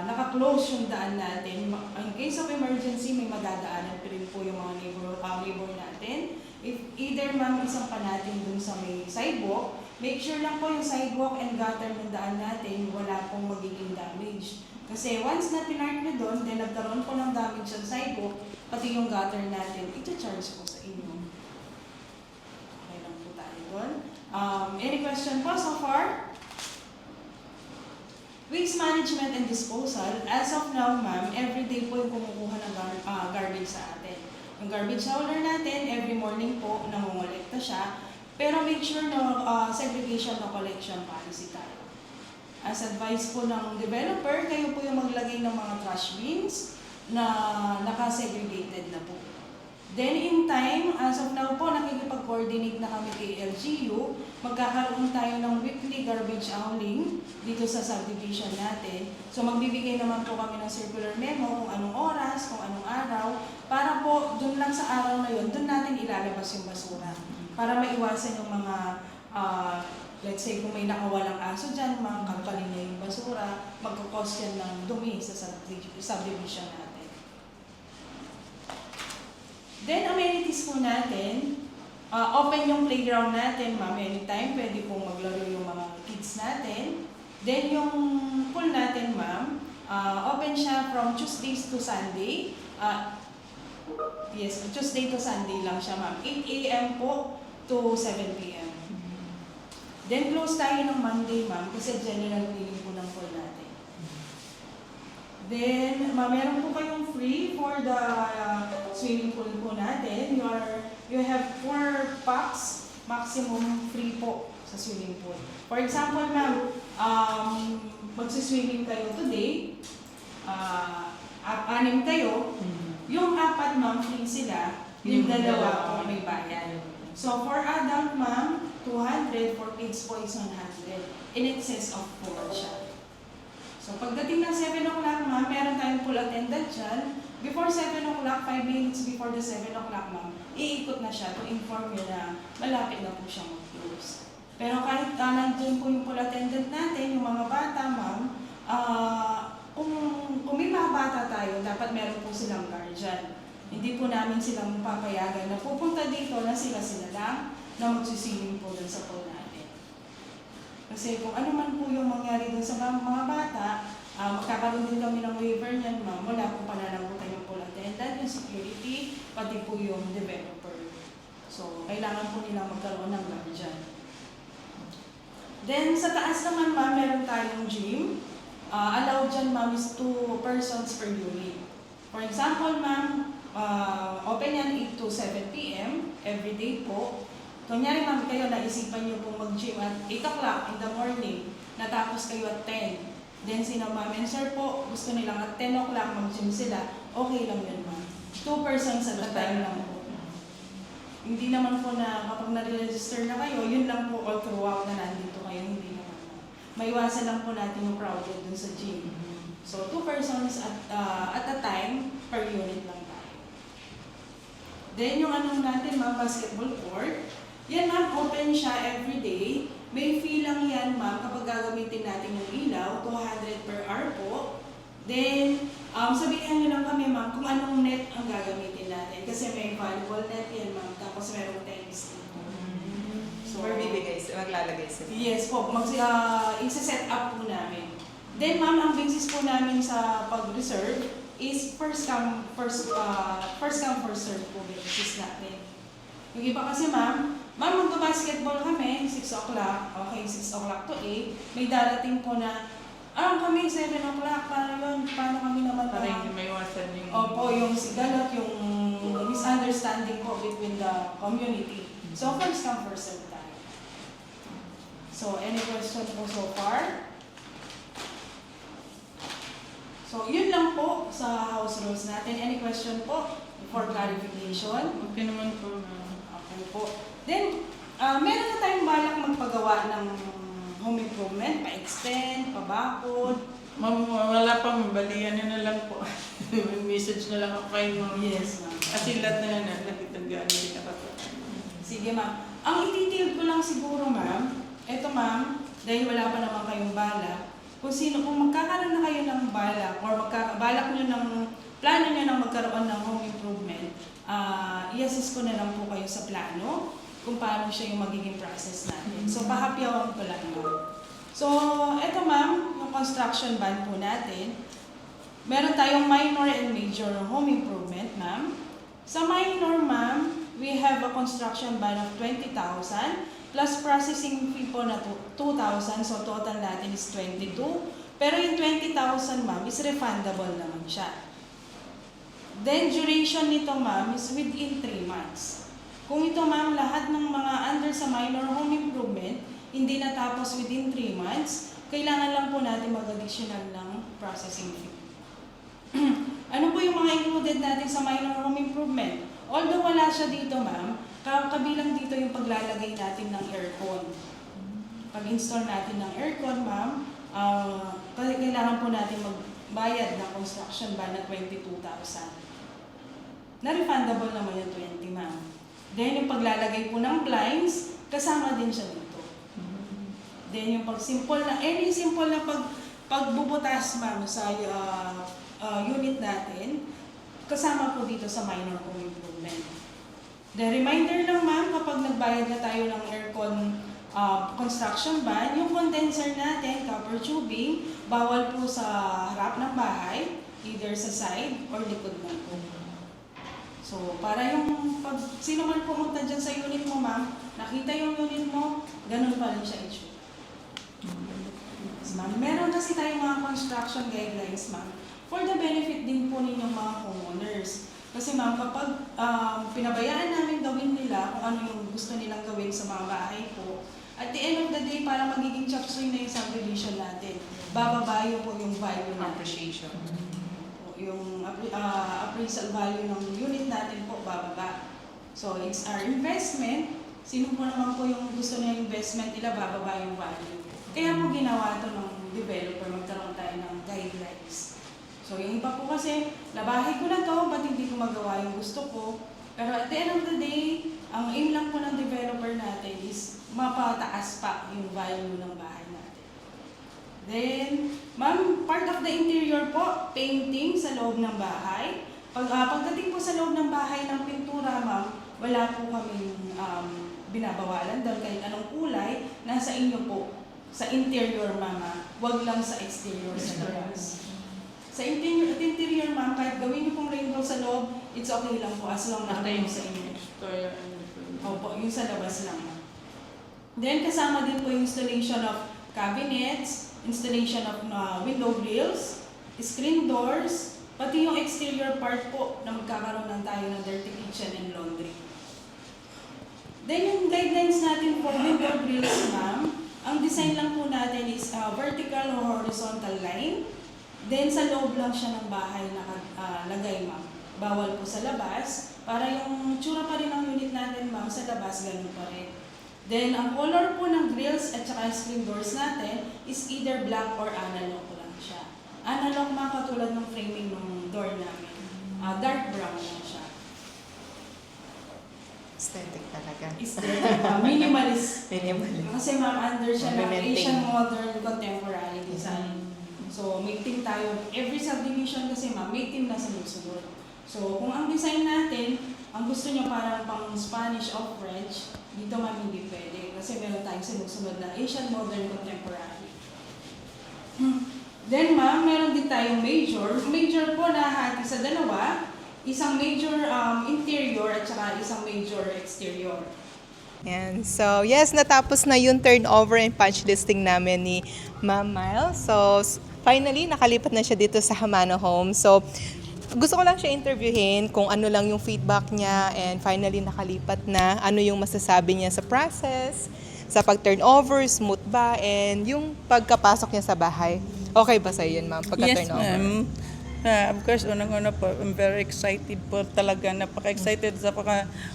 naka-close yung daan natin. In case of emergency, may madadaanan pa rin po yung mga neighbor natin. If either ma'am, isang pa natin dun sa may sidewalk, make sure lang po yung sidewalk and gutter ng daan natin, wala pong magiging damage. Kasi once na pinark nyo doon, then nagkaroon po ng damage sa sidewalk, pati yung gutter natin, ita-charge po sa inyo. Okay lang po tayo doon. Any question po so far? Waste management and disposal, as of now, ma'am, every day po yung kumukuha ng garbage sa atin. Yung garbage hauler natin, every morning po, nangongolekta siya. Pero make sure na segregation na collection policy tayo. As advice po ng developer, kayo po yung maglagay ng mga trash bins na naka-segregated na po. Then in time, as of now po, nakikipag-coordinate na kami kay LGU. Magkakaroon tayo ng weekly garbage hauling dito sa subdivision natin. So magbibigay naman po kami ng circular memo kung anong oras, kung anong araw, para po dun lang sa araw na yun, dun natin ilalabas yung basura. Para maiwasan yung mga, let's say kung may nakawalang aso dyan, mga kangkalin niya yung basura, magkakos yan ng dumi sa subdivision natin. Then, amenities po natin, open yung playground natin, ma'am. Anytime, pwede pong maglaro yung mga kids natin. Then, yung pool natin, ma'am, open siya from Tuesdays to Sunday. Yes, Tuesday to Sunday lang siya, ma'am. 8 a.m. po to 7 p.m. Then, close tayo ng Monday, ma'am, kasi general cleaning po ng pool natin. Then, meron po kayong free for the swimming pool po natin. You have 4 packs, maximum free po sa swimming pool. For example, ma'am, magsiswimming kayo today, 6 kayo, yung 4, ma'am, free sila, yung 2 po may bayad. So, for adult, ma'am, 200, for kids po is 100. In excess of 4 siya. So, pagdating ng 7 o'clock, ma'am, meron tayong pool attendant dyan. Before 7 o'clock, 5 minutes before the 7 o'clock, ma'am, iikot na siya to inform nyo na malapit na po siyang mag-close. Pero kahit nandun po yung pool attendant natin, yung mga bata, ma'am, kung may mga bata tayo, dapat meron po silang guardian. Hindi po namin silang papayagan na pupunta dito na sila lang na magsisiling po dun sa pool natin. Kasi kung ano man po yung mangyari dun sa mga bata, magkakaroon din kami ng waiver niyan, ma'am. Wala po pananagutan yung pool attendant, yung security, pati po yung developer. So, kailangan po nilang magkaroon ng guardian. Then, sa taas naman, ma'am, meron tayong gym. Allowed dyan, ma'am, is 2 persons per unit. For example, ma'am, open yan 8 to 7 p.m. every day po. Kunyari, ma'am, kayo naisipan nyo pong mag-gym at 8 o'clock in the morning, natapos kayo at 10. Then, sino ma'am and sir po, gusto nilang at 10 o'clock mag-gym sila, okay lang yun, ma'am. 2 persons at a time lang po. Hindi naman po na kapag na-register na kayo, yun lang po all throughout na nandito kayo, hindi naman. Maiwasan lang po natin yung crowded dun sa gym. So, 2 persons at a time per unit lang tayo. Then, yung anong natin, ma'am, basketball court. Yan, ma'am, open siya every day. May fee lang yan, ma'am, kapag gagamitin natin yung ilaw, 200 per hour po. Then, sabihan nyo lang kami, ma'am, kung anong net ang gagamitin natin. Kasi may volleyball net yan, ma'am, tapos merong tennis net. So, maglalagay sila. yes po, isa-set up po namin. Then, ma'am, ang basis po namin sa pag-reserve is first come, first serve po basis natin. Yung iba kasi, ma'am, magbabasketball kami, 6 o'clock, okay, 6 o'clock to 8, may darating po na, kami 7 o'clock, paano kami naman Para hindi maiwasan yung... Opo, yung sigalat, yung misunderstanding po between the community. So, first come, first serve tayo. So, any question po so far? So, yun lang po sa house rules natin. Any question po for clarification? Okay naman po na... Okay po. Then, meron na tayong balak magpagawa ng home improvement, pa-extend, pa-bakod. Ma'am, wala pa, balian na lang po. Message na lang ako kayo, ma'am. Yes, ma'am. Kasi lahat na nakitagano din ako. Sige, ma'am. Ang ititild ko lang siguro, ma'am, eto, ma'am, dahil wala pa naman kayong balak, kung magkakaroon na kayo ng balak or balak nyo ng plano nyo ng magkaroon ng home improvement, i-assist ko na lang po kayo sa plano kung paano siya yung magiging process natin. So, pahapyawan ko lang, ma'am. So, eto, ma'am, yung construction ban po natin, meron tayong minor and major home improvement, ma'am. Sa minor, ma'am, we have a construction ban of 20,000 plus processing fee po na 2,000, so total natin is 22. Pero yung 20,000, ma'am, is refundable naman siya. Then, duration nito, ma'am, is within 3 months. Kung ito, ma'am, lahat ng mga under sa minor home improvement, hindi natapos within 3 months, kailangan lang po natin mag-additional ng processing fee. Ano po yung mga included natin sa minor home improvement? Although wala siya dito, ma'am, kabilang dito yung paglalagay natin ng aircon. Pag-install natin ng aircon, ma'am, kailangan po natin magbayad ng construction ban na 22,000. Na-refundable naman yung 20, ma'am. Then yung paglalagay po ng blinds, kasama din siya dito. Then yung any simple na pagbubutas, ma'am, sa unit natin, kasama po dito sa minor home improvement. The reminder lang ma'am, kapag nagbayad na tayo ng aircon construction ban, yung condenser natin, copper tubing, bawal po sa harap ng bahay, either sa side or likod ng po. So, para yung pag sino man pumunta dyan sa unit mo ma'am, nakita yung unit mo, ganun pa rin siya issue. Yes, ma'am. Meron kasi tayong mga construction guidelines ma'am, for the benefit din po ninyong mga homeowners. Kasi ma'am, kapag pinabayaan namin gawin nila kung ano yung gusto nilang gawin sa mga bahay po, at the end of the day, para magiging chapsuy na yung subdivision natin, bababayo po yung value natin. Appreciation. Yung appraisal value ng unit natin po bababa. So it's our investment. Sino po naman po yung gusto niya investment nila, bababa yung value. Kaya po ginawa ito ng developer, magkaroon tayo ng guidelines. So yung iba po kasi, nabahay ko na to, ba't hindi ko magawa yung gusto ko? Pero at the end of the day, ang aim lang po ng developer natin is mapataas pa yung value ng bahay natin. Then, ma'am, part of the interior po, painting sa loob ng bahay. Pagdating po sa loob ng bahay ng pintura, ma'am, wala po kaming binabawalan dahil kahit anong kulay, nasa inyo po. Sa interior, mama, wag lang sa exterior sa labas. Sa interior, ma'am, kahit gawin niyo pong rainbow sa loob, it's okay lang po as long na kayo sa inyo. Opo, yung sa labas lang, ma'am. Then, kasama din po yung installation of cabinets, installation of window grills, screen doors, pati yung exterior part po na magkakaroon ng tayo ng dirty kitchen and laundry. Then yung guidelines natin for window grills, ma'am, ang design lang po natin is vertical or horizontal line. Then sa loob lang siya ng bahay nakalagay, ma'am. Bawal po sa labas, para yung tsura pa rin ng unit natin, ma'am, sa labas ganun pa rin. Then, ang color po ng grills at saka screen doors natin is either black or analog po lang siya. Analog mga katulad ng framing ng door namin. Dark brown lang siya. Aesthetic talaga. Aesthetic, minimalist. Minimalist. Kasi ma'am, under siya ng Implementing. Asian modern contemporary design. So, may team tayo. Every subdivision kasi ma'am, may team na sunod-sunod. So, kung ang design natin, ang gusto nyo parang pang Spanish or French, dito ma'am hindi pwede. Kasi meron tayong sinusunod na Asian modern contemporary. Then ma'am, meron din tayong major. Major po nahati sa dalawa. Isang major interior at saka isang major exterior. Yan. So, yes, natapos na yung turnover and punch listing namin ni Ma'am Miles. So, finally, nakalipat na siya dito sa Hamano Home. So, gusto ko lang siya interviewin kung ano lang yung feedback niya and finally nakalipat na, ano yung masasabi niya sa process, sa pag-turnover, smooth ba, and yung pagkapasok niya sa bahay. Okay ba sa yun, ma'am? Yes, Pagka-turnover? ma'am. Of course, unang-una po, I'm very excited po talaga. Napaka-excited.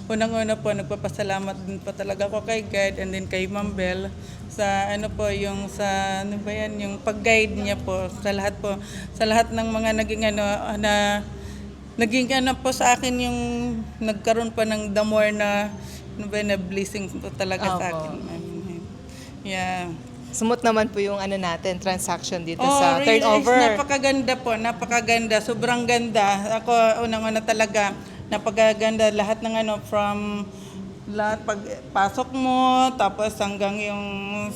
Unang-una po, nagpapasalamat din po talaga ako kay God and then kay Ma'am Bel sa ano po, yung sa ano ba yan, yung pag-guide niya po sa lahat ng mga naging ano po sa akin yung nagkaroon pa ng the more na ano ba, na blessing po talaga sa Opo. akin. Yeah. Smooth naman po yung ano natin, transaction dito sa really, turnover. Napakaganda po, napakaganda, sobrang ganda. Ako, unang-una talaga, napakaganda lahat ng ano, from lahat pagpasok mo, tapos hanggang yung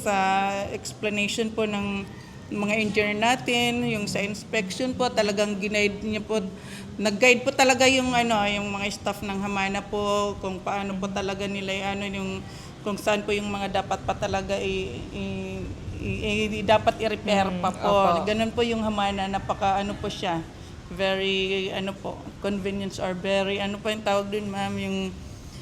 sa explanation po ng mga engineer natin, yung sa inspection po, talagang ginaid niya po, nag-guide po talaga yung ano, yung mga staff ng Hamana po, kung paano po talaga nila ano, yung kung saan po yung mga dapat pa talaga dapat i-repair pa po. Opo. Ganun po yung Hamana, napaka ano po siya, very ano po, convenience or very ano po yung tawag din ma'am, yung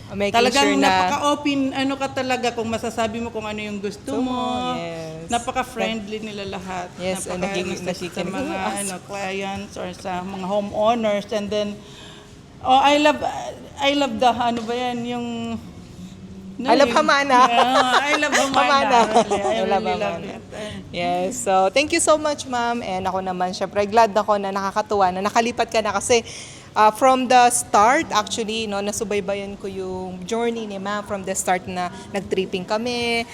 Making talagang sure na napaka-open ano ka talaga kung masasabi mo kung ano yung gusto mo. yes. Napaka-friendly nila lahat. Yes, and nagiging- sa nakikinig. mga ano, clients or sa mga homeowners, and then I love the ano ba yan yung I love Hamana. Yeah, I love Hamana. Hamana. Really, I I love really love Hamana. it. Yes. So, thank you so much, ma'am. And ako naman, syempre, glad ako na nakakatuwa na nakalipat ka na kasi from the start, actually, no, nasubaybayan ko yung journey ni ma'am from the start na nag-tripping kami,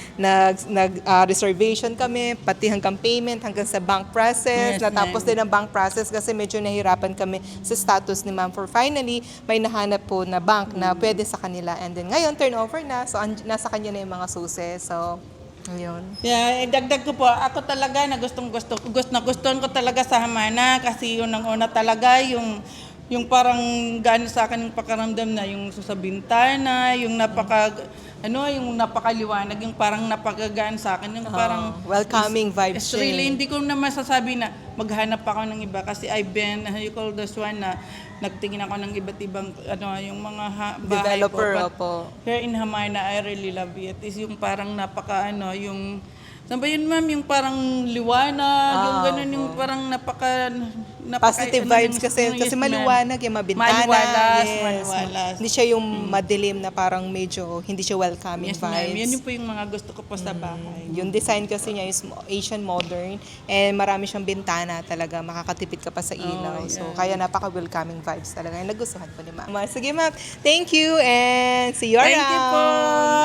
reservation kami, pati hanggang payment, hanggang sa bank process, Yes, natapos din ang bank process kasi medyo nahirapan kami sa status ni ma'am for finally, may nahanap po na bank na pwede sa kanila. And then ngayon, turnover na, so nasa kanya na yung mga susi. So, ayun. Yeah, dagdag ko po, ako talaga na gustuhan ko talaga sa Hamana kasi unang-una talaga yung parang gaano sa akin yung pakaramdam na yung sa bintana, yung yung napakaliwanag, yung parang napakagaan sa akin, yung parang Welcoming vibes it's siya really, eh. hindi ko na masasabi na maghanap ako ng iba kasi I've been, you call this one na nagtingin ako ng iba't ibang yung mga bahay Developer, po. But opo. here in Hamana, I really love it. Is yung parang yung saan ba yun ma'am? Yung parang liwanag, yung ganun, yung parang Positive vibes kasi maliwanag yung mabintana. Maliwalas. Hindi siya yung madilim na parang medyo hindi siya welcoming Yes ma'am, vibes. yan yung po yung mga gusto ko po sa bahay. Yung design kasi niya is Asian modern and marami siyang bintana talaga, makakatipid ka pa sa ilaw. So kaya napaka-welcoming vibes talaga. Yung nagustuhan ko ni ma'am. Sige ma'am, thank you and see you around. Thank you po!